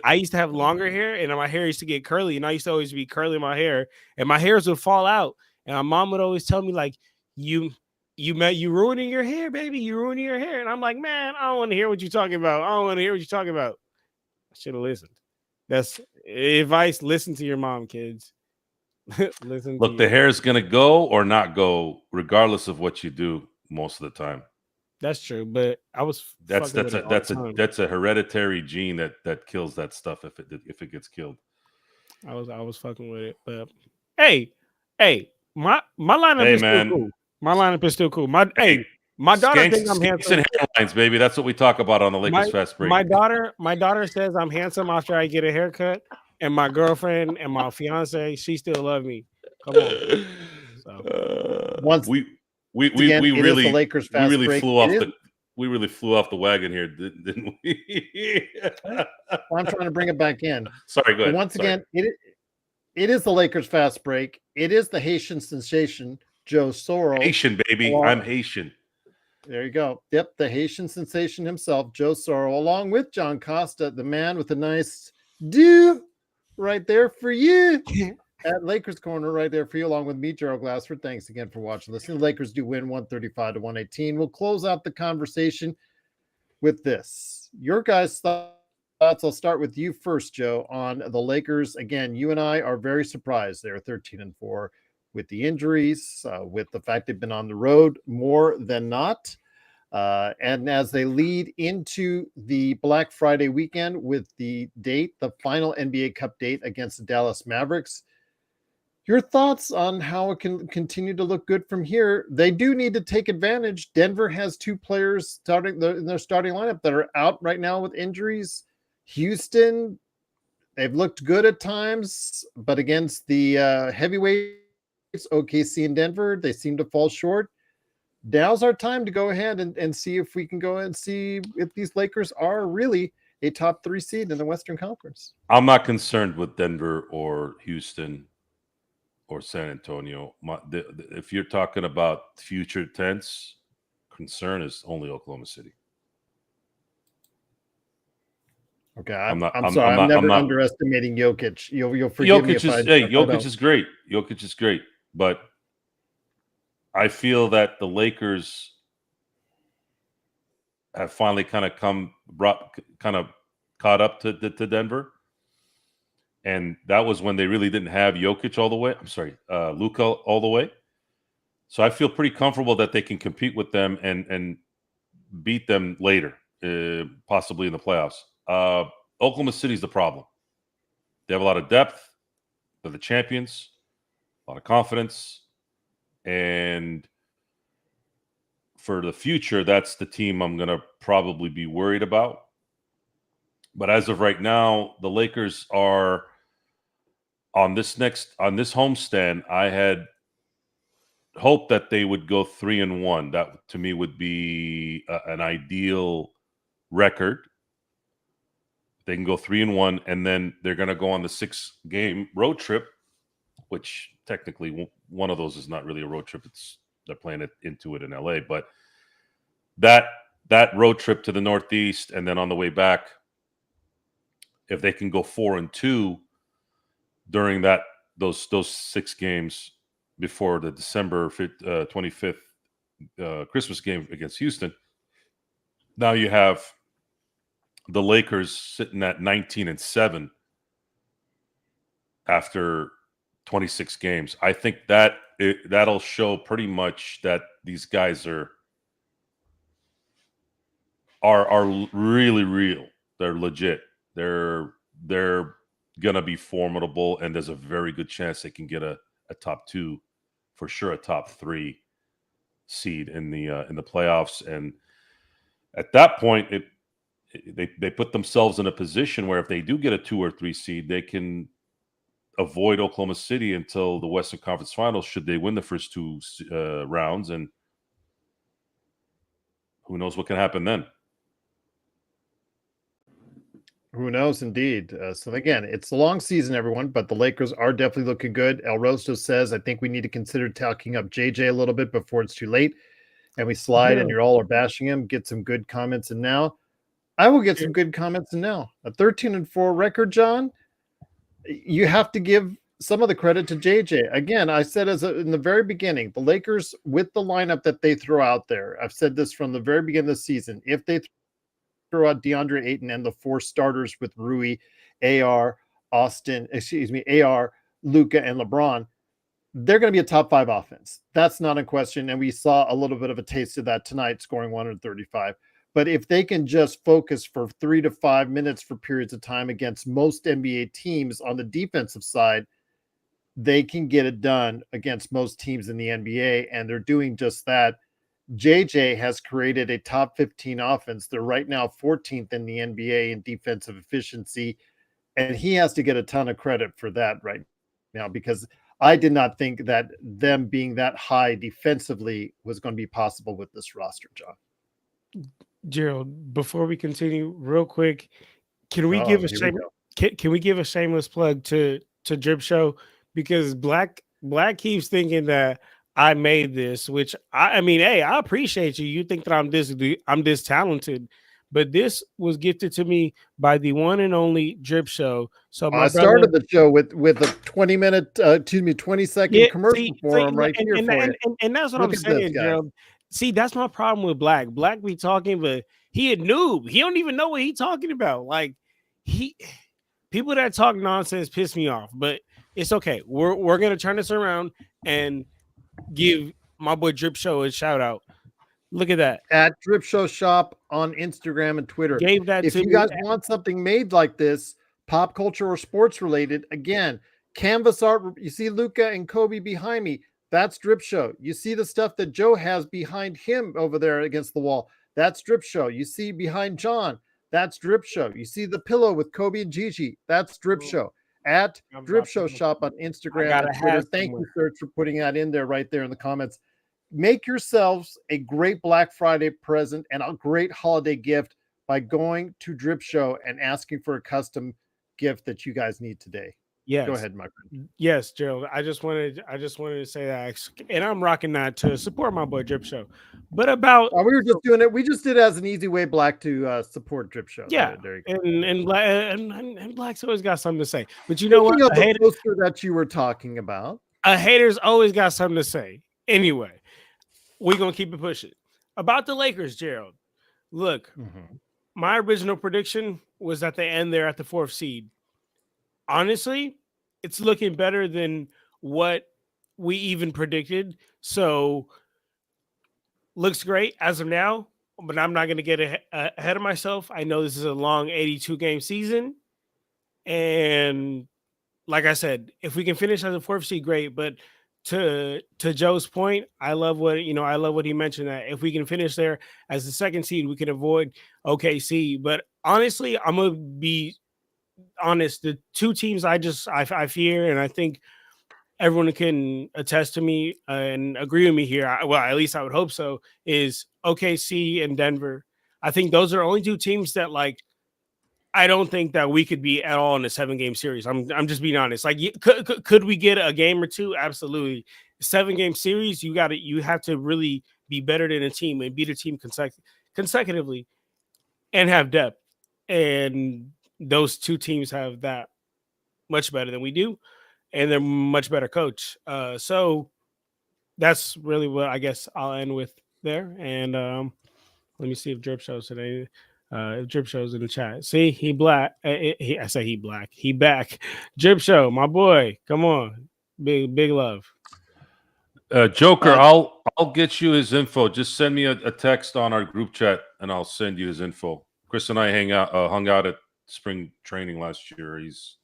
I used to have longer hair and my hair used to get curly, and I used to always be curling my hair, and my hairs would fall out. And my mom would always tell me, like, you ruining your hair, baby. You ruining your hair. And I'm like, man, I don't want to hear what you're talking about. I don't want to hear what you're talking about. I should have listened. That's advice. Listen to your mom, kids. Listen. Look, the hair is gonna go or not go, regardless of what you do most of the time. That's true, but I was that's a hereditary gene that kills that stuff if it gets killed. I was fucking with it, but hey, my lineup is still cool. My lineup is still cool. My daughter thinks I'm handsome. Hairlines, baby. That's what we talk about on the Lakers Fast Break. My daughter says I'm handsome after I get a haircut, and my girlfriend and my fiance, she still love me. Come on. So we really the Lakers Fast Break. We really flew off the wagon here, didn't we? I'm trying to bring it back in. Sorry, go ahead. Once again, it is the Lakers Fast Break. It is the Haitian sensation, Joe Soro. Haitian, baby. I'm Haitian. There you go. Yep, the Haitian sensation himself, Joe Soro, along with John Costa, the man with a nice do right there for you. At Lakers Corner right there for you, along with me, Gerald Glassford. Thanks again for watching. Listening. The Lakers do win 135-118. We'll close out the conversation with this. Your guys' thoughts. I'll start with you first, Joe, on the Lakers. Again, you and I are very surprised. They're 13-4 with the injuries, with the fact they've been on the road more than not. And as they lead into the Black Friday weekend with the final NBA Cup date against the Dallas Mavericks, your thoughts on how it can continue to look good from here? They do need to take advantage. Denver has two players in their starting lineup that are out right now with injuries. Houston, they've looked good at times, but against the heavyweights, OKC and Denver, they seem to fall short. Now's our time to go ahead and see if we can go and see if these Lakers are really a top 3 seed in the Western Conference. I'm not concerned with Denver or Houston or San Antonio. If you're talking about future tense, concern is only Oklahoma City. Okay, I'm sorry. I'm never underestimating Jokic. You'll forgive me if Jokic is great. Jokic is great, but I feel that the Lakers have finally kind of caught up to Denver. And that was when they really didn't have Jokic all the way. I'm sorry, Luka all the way. So I feel pretty comfortable that they can compete with them and beat them later, possibly in the playoffs. Oklahoma City is the problem. They have a lot of depth. They're the champions, a lot of confidence. And for the future, that's the team I'm going to probably be worried about. But as of right now, the Lakers are on this homestand. I had hoped that they would go 3-1. That to me would be an ideal record. They can go 3-1, and then they're going to go on the 6-game road trip, which technically one of those is not really a road trip. They're playing it into it in LA, but that road trip to the Northeast, and then on the way back, if they can go 4-2 during those 6 games before the December 25th Christmas game against Houston, now you have the Lakers sitting at 19-7 after 26 games. I think that'll show pretty much that these guys are really real. They're legit. They're gonna be formidable, and there's a very good chance they can get a top 2, for sure, a top 3 seed in the playoffs, and at that point, they put themselves in a position where if they do get a 2 or 3 seed, they can avoid Oklahoma City until the Western Conference Finals should they win the first 2 rounds, and who knows what can happen then. Who knows, indeed. So again, it's a long season, everyone, but the Lakers are definitely looking good. El Rosto says, I think we need to consider talking up JJ a little bit before it's too late. And we slide and you're all are bashing him. Get some good comments in now. I will get some good comments in now. A 13-4 record, John. You have to give some of the credit to JJ. Again, I said in the very beginning, the Lakers with the lineup that they throw out there. I've said this from the very beginning of the season. If they throw out DeAndre Ayton and the 4 starters with Rui, AR, Luka, and LeBron, they're going to be a top 5 offense. That's not in question. And we saw a little bit of a taste of that tonight, scoring 135. But if they can just focus for 3 to 5 minutes for periods of time against most NBA teams on the defensive side, they can get it done against most teams in the NBA. And they're doing just that. JJ has created a top 15 offense. They're right now 14th in the NBA in defensive efficiency. And he has to get a ton of credit for that right now, because I did not think that them being that high defensively was going to be possible with this roster, John. Gerald, before we continue, real quick, can we give a shameless plug to Drip Show? Because Black keeps thinking that I made this, which I mean, hey, I appreciate you. You think that I'm this talented, but this was gifted to me by the one and only Drip Show. So I started the show with a 20-second commercial for him right here for you. And that's what I'm saying, Gerald. See, that's my problem with Black. Black be talking, but he a noob. He don't even know what he talking about. Like people that talk nonsense piss me off, but it's okay. We're gonna turn this around and give my boy Drip Show a shout out. Look at that. At Drip Show Shop on Instagram and Twitter. Gave that if to you guys want something made like this, pop culture or sports related, again, canvas art. You see Luka and Kobe behind me. That's Drip Show. You see the stuff that Joe has behind him over there against the wall. That's Drip Show. You see behind John. That's Drip Show. You see the pillow with Kobe and Gigi. That's Drip Show. At Drip Show Shop on Instagram and Twitter. Thank you, Serge, for putting that in there right there in the comments. Make yourselves a great Black Friday present and a great holiday gift by going to Drip Show and asking for a custom gift that you guys need today. Yes. Go ahead, my friend. Yes, Gerald. I just wanted to say that, and I'm rocking that to support my boy Drip Show. But about we were just doing it. We just did it as an easy way, Black, to support Drip Show. Yeah, there you go. And Black's always got something to say. But you know what? The poster that you were talking about. A hater's always got something to say. Anyway, we're gonna keep it pushing about the Lakers, Gerald. Look, my original prediction was that they end there at the 4th seed. Honestly, it's looking better than what we even predicted. So looks great as of now, but I'm not going to get ahead of myself. I know this is a long 82-game season. And like I said, if we can finish as a 4th seed, great. But to Joe's point, I love what he mentioned, that if we can finish there as the 2nd seed, we can avoid OKC. But honestly, I'm going to be honest, the 2 teams I fear, and I think everyone can attest to me and agree with me here, well, at least I would hope so, is OKC and Denver. I think those are only 2 teams that, like, I don't think that we could be at all in a 7-game series. I'm just being honest. Like, could we get a game or 2? Absolutely. 7-game series, you have to really be better than a team and beat a team consecutively and have depth. And those 2 teams have that much better than we do, and they're much better coach. So that's really what I guess I'll end with there. And let me see if Drip shows today. If Drip shows in the chat. See, he black. I say he black. He back. Drip show, my boy. Come on, big love. Joker, I'll get you his info. Just send me a text on our group chat, and I'll send you his info. Chris and I hung out at spring training last year. He's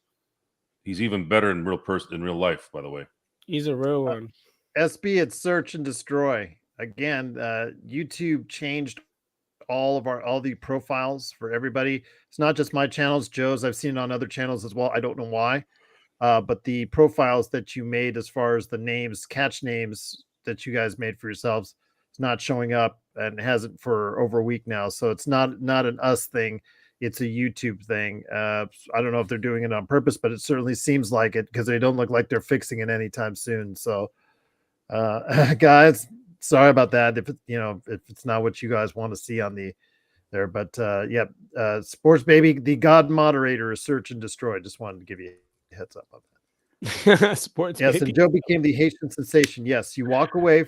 even better in real life, by the way. He's a real one. SB, it's search and destroy. again, YouTube changed all the profiles for everybody. It's not just my channels, Joe's. I've seen it on other channels as well. I don't know why. But the profiles that you made as far as the names, catch names that you guys made for yourselves, it's not showing up and hasn't for over a week now. So it's not an us thing. It's a YouTube thing. I don't know if they're doing it on purpose, but it certainly seems like it because they don't look like they're fixing it anytime soon. So guys, sorry about that. If if it's not what you guys want to see on the there, but Sports Baby, the God moderator is search and destroy. Just wanted to give you a heads up on that. Sports Yes, baby. and Joe became the Haitian sensation. Yes, you walk away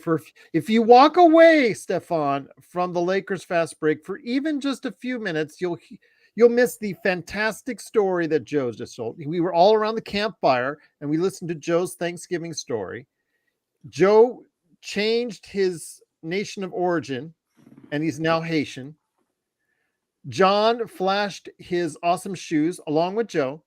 if you walk away, Stefan, from the Lakers fast break for even just a few minutes, you'll miss the fantastic story that Joe's just told. We were all around the campfire and we listened to Joe's Thanksgiving story. Joe changed his nation of origin and he's now Haitian. John flashed his awesome shoes along with Joe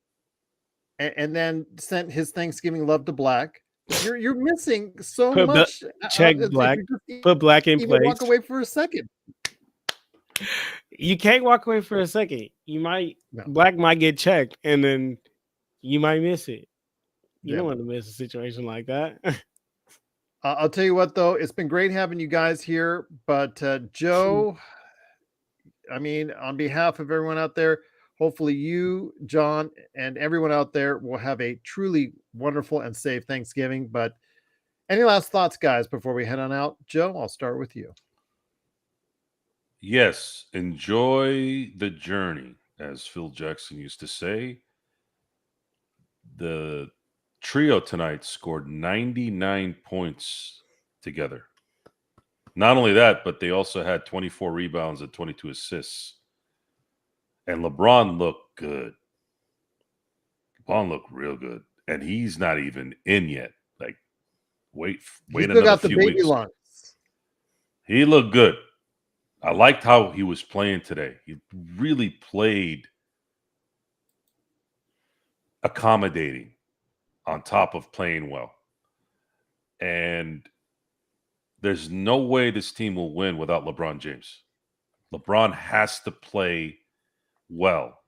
and then sent his Thanksgiving love to Black. You're missing so much. Check Black. Put Black in place. Walk away for a second. You can't walk away for a second. You might Black might get checked, and then you might miss it. You don't want to miss a situation like that. I'll tell you what, though, it's been great having you guys here. But Joe, I mean, on behalf of everyone out there, hopefully you, John, and everyone out there will have a truly wonderful and safe Thanksgiving. But any last thoughts, guys, before we head on out? Joe, I'll start with you. Yes, enjoy the journey, as Phil Jackson used to say. The trio tonight scored 99 points together. Not only that, but they also had 24 rebounds and 22 assists. And LeBron looked good. LeBron looked real good. And he's not even in yet. Like, wait another few weeks. Lungs. He looked good. I liked how he was playing today. He really played accommodating on top of playing well. And there's no way this team will win without LeBron James. LeBron has to play well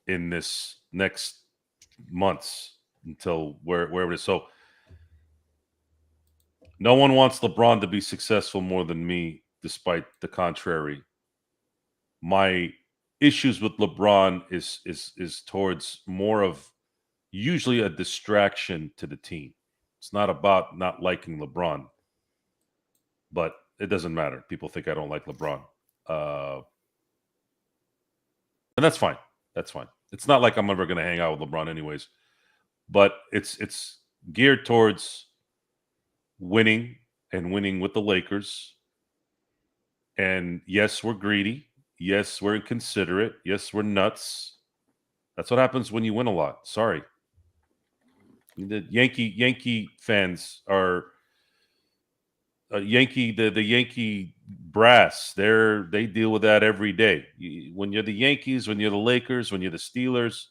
in this next months until wherever it is. So no one wants LeBron to be successful more than me, despite the contrary. My issues with LeBron is towards more of usually a distraction to the team. It's not about not liking LeBron, but it doesn't matter. People think I don't like LeBron. And that's fine. That's fine. It's not like I'm ever going to hang out with LeBron anyways. But it's geared towards winning and winning with the Lakers. And yes, we're greedy. Yes, we're inconsiderate. Yes, we're nuts. That's what happens when you win a lot. Sorry. The Yankee fans are the Yankee brass. They deal with that every day. When you're the Yankees, when you're the Lakers, when you're the Steelers,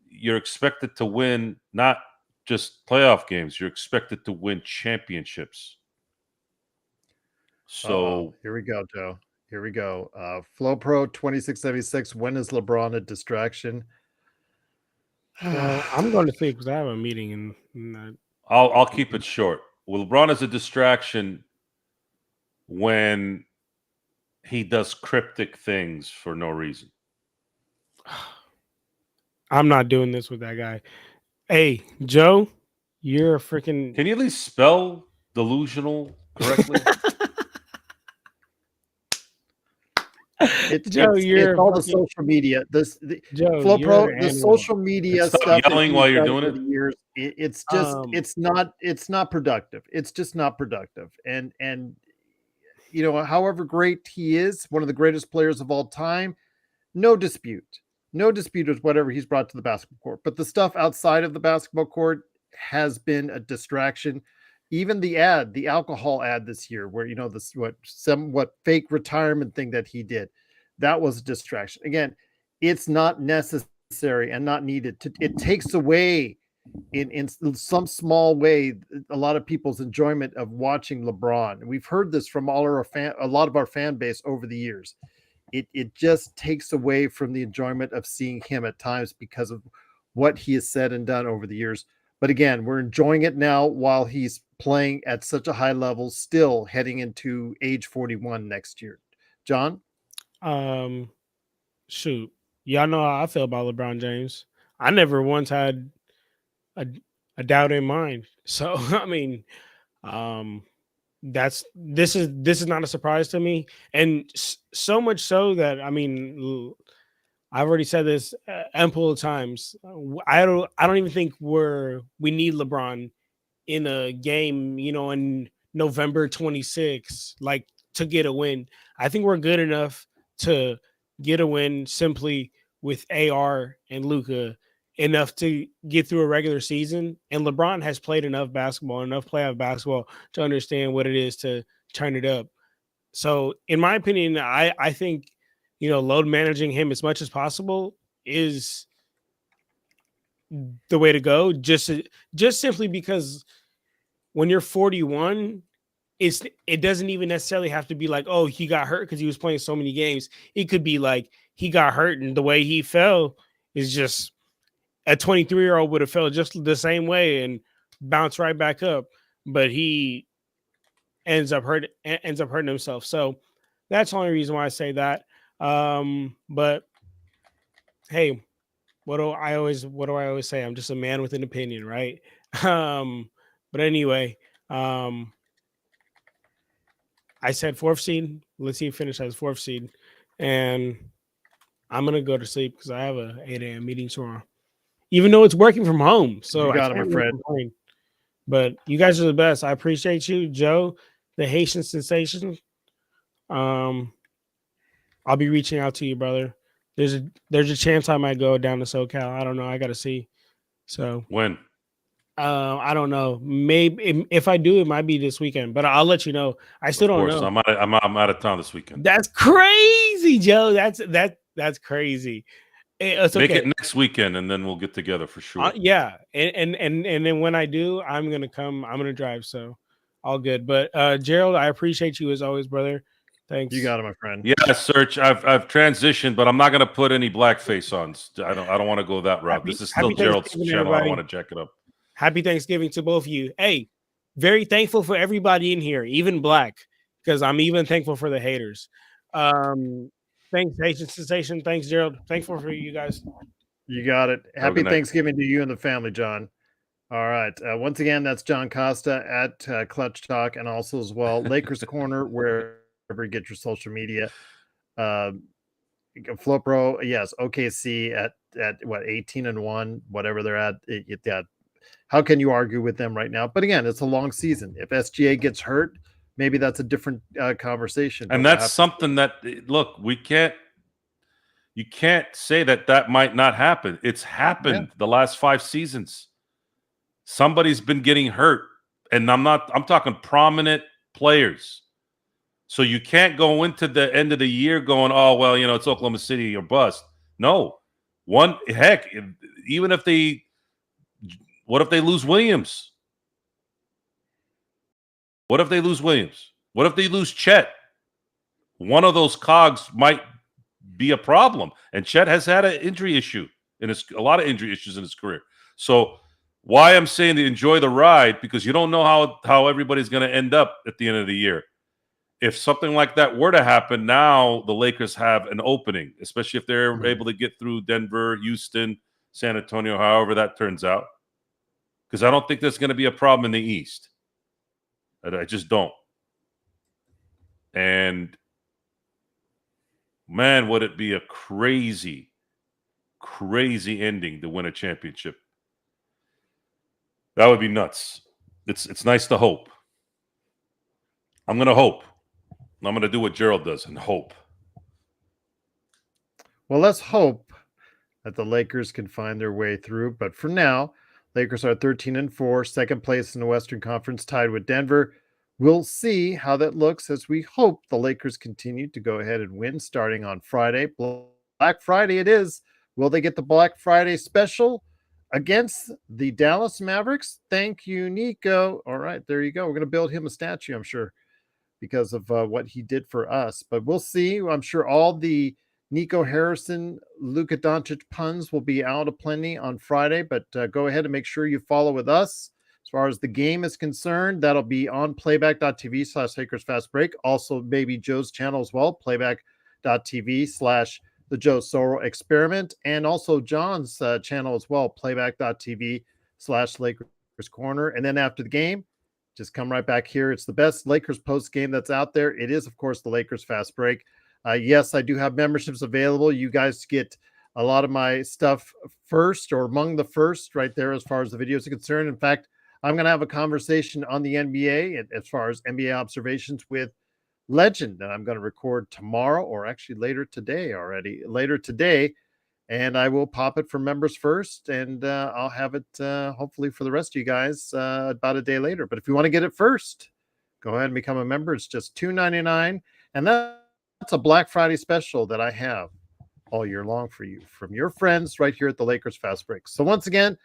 you're expected to win not just playoff games. You're expected to win championships. So here we go, Joe. Here we go. Flow Pro 2676. When is LeBron a distraction? Well, I'm going to sleep because I have a meeting and I'll keep it short. Well, LeBron is a distraction when he does cryptic things for no reason. I'm not doing this with that guy. Hey, Joe, you're a freaking. Can you at least spell delusional correctly? It's all the social media. Joe, Flow Pro, the social media stuff. Yelling while you're doing it. Years, it's just it's not productive. It's just not productive. And however great he is, one of the greatest players of all time, no dispute is whatever he's brought to the basketball court. But the stuff outside of the basketball court has been a distraction. Even the alcohol ad this year, where this what fake retirement thing that he did, that was a distraction. Again, it's not necessary and not needed. It takes away in some small way a lot of people's enjoyment of watching LeBron. And we've heard this from a lot of our fan base over the years. It just takes away from the enjoyment of seeing him at times because of what he has said and done over the years. But again, we're enjoying it now while he's playing at such a high level, still heading into age 41 next year. John? Shoot, y'all know how I feel about LeBron James. I never once had a, a doubt in mind. So I mean, um, this is not a surprise to me, and so much so that I mean, I've already said this ample of times. I don't even think we need LeBron in a game, in November 26th, like to get a win. I think we're good enough to get a win simply with AR and Luca, enough to get through a regular season. And LeBron has played enough basketball, enough playoff basketball to understand what it is to turn it up. So, in my opinion, I think load managing him as much as possible is the way to go. Just simply because when you're 41, it doesn't even necessarily have to be like, oh, he got hurt because he was playing so many games. It could be like he got hurt and the way he fell is just a 23-year-old would have felt just the same way and bounced right back up, but he ends up hurting himself. So that's the only reason why I say that. But hey, what do I always say? I'm just a man with an opinion, right? But anyway, I said fourth seed. Let's see, finish as fourth seed, and I'm gonna go to sleep because I have a 8 a.m. meeting tomorrow. Even though it's working from home, so You got I it, can't my really friend. complain. But you guys are the best. I appreciate you, Joe, the Haitian sensation. I'll be reaching out to you, brother. There's a chance I might go down to SoCal. I don't know. I got to see. So When? I don't know. Maybe if I do, it might be this weekend. But I'll let you know. I still Of don't course, know. I'm out of town this weekend. That's crazy, Joe. That's crazy. It's Make okay. it next weekend, and then we'll get together for sure. Yeah, and then when I do, I'm gonna come. I'm gonna drive. So all good. But Gerald, I appreciate you as always, brother. Thanks. You got it, my friend. Yeah, Search. I've transitioned, but I'm not gonna put any blackface on. I don't want to go that route. This is still Gerald's Thanksgiving, channel. I don't everybody. want to jack it up. Happy Thanksgiving to both of you. Hey, very thankful for everybody in here, even Black, because I'm even thankful for the haters. Thanks, Haitian Sensation. Thanks, Gerald. Thankful for you guys. You got it. Have a Happy good night. Thanksgiving to you and the family, John. All right. Once again, that's John Costa at Clutch Talk, and also as well Lakers Corner, wherever you get your social media. FloPro, yes, OKC at what 18-1, whatever they're at. Yeah, how can you argue with them right now? But again, it's a long season. If SGA gets hurt, maybe that's a different conversation. And that's something that look, you can't say that might not happen. It's happened the last 5 seasons. Somebody's been getting hurt, and I'm talking prominent players. So you can't go into the end of the year going, oh, well, it's Oklahoma City or bust. No. What if they lose Williams? What if they lose Williams? What if they lose Chet? One of those cogs might be a problem. And Chet has had a lot of injury issues in his career. So why I'm saying to enjoy the ride, because you don't know how everybody's going to end up at the end of the year. If something like that were to happen, now the Lakers have an opening, especially if they're able to get through Denver, Houston, San Antonio, however that turns out. Because I don't think there's going to be a problem in the East. I just don't. And man, would it be a crazy, crazy ending to win a championship. That would be nuts. It's nice to hope. I'm going to hope. I'm going to do what Gerald does and hope. Well, let's hope that the Lakers can find their way through. But for now, Lakers are 13-4, second place in the Western Conference, tied with Denver. We'll see how that looks as we hope the Lakers continue to go ahead and win starting on Friday. Black Friday it is. Will they get the Black Friday special? against the Dallas Mavericks. Thank you, Nico. All right, there you go. We're going to build him a statue, I'm sure, because of what he did for us. But we'll see. I'm sure all the Nico Harrison, Luka Doncic puns will be out aplenty on Friday. But go ahead and make sure you follow with us. As far as the game is concerned, that'll be on playback.tv/Lakers Fast Break. Also, maybe Joe's channel as well, playback.tv/The Joe Soro Experiment. And also John's channel as well, playback.tv/Lakers Corner. And then after the game, just come right back here. It's the best Lakers post game that's out there. It is, of course, the Lakers Fast Break. Yes, I do have memberships available. You guys get a lot of my stuff first or among the first right there as far as the videos are concerned. In fact, I'm going to have a conversation on the NBA as far as NBA observations with Legend that I'm going to record tomorrow, or actually later today. And I will pop it for members first, and I'll have it hopefully for the rest of you guys about a day later. But if you want to get it first, go ahead and become a member. It's just $2.99, and that's a Black Friday special that I have all year long for you from your friends right here at the Lakers Fast Break. So once again,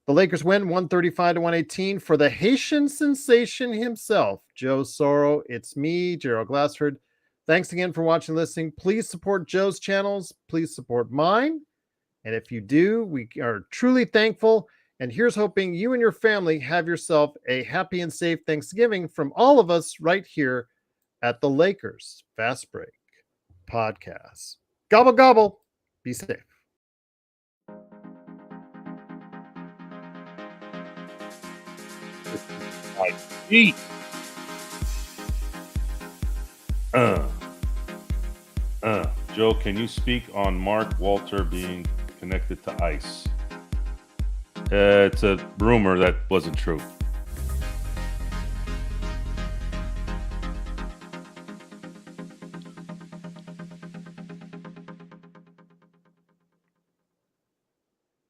the Lakers win 135-118 for the Haitian sensation himself, Joe Soro. It's me, Gerald Glassford. Thanks again for watching and listening. Please support Joe's channels. Please support mine. And if you do, we are truly thankful. And here's hoping you and your family have yourself a happy and safe Thanksgiving from all of us right here at the Lakers Fast Break Podcast. Gobble, gobble. Be safe. Eat. Joe, can you speak on Mark Walter being connected to ICE? It's a rumor that wasn't true.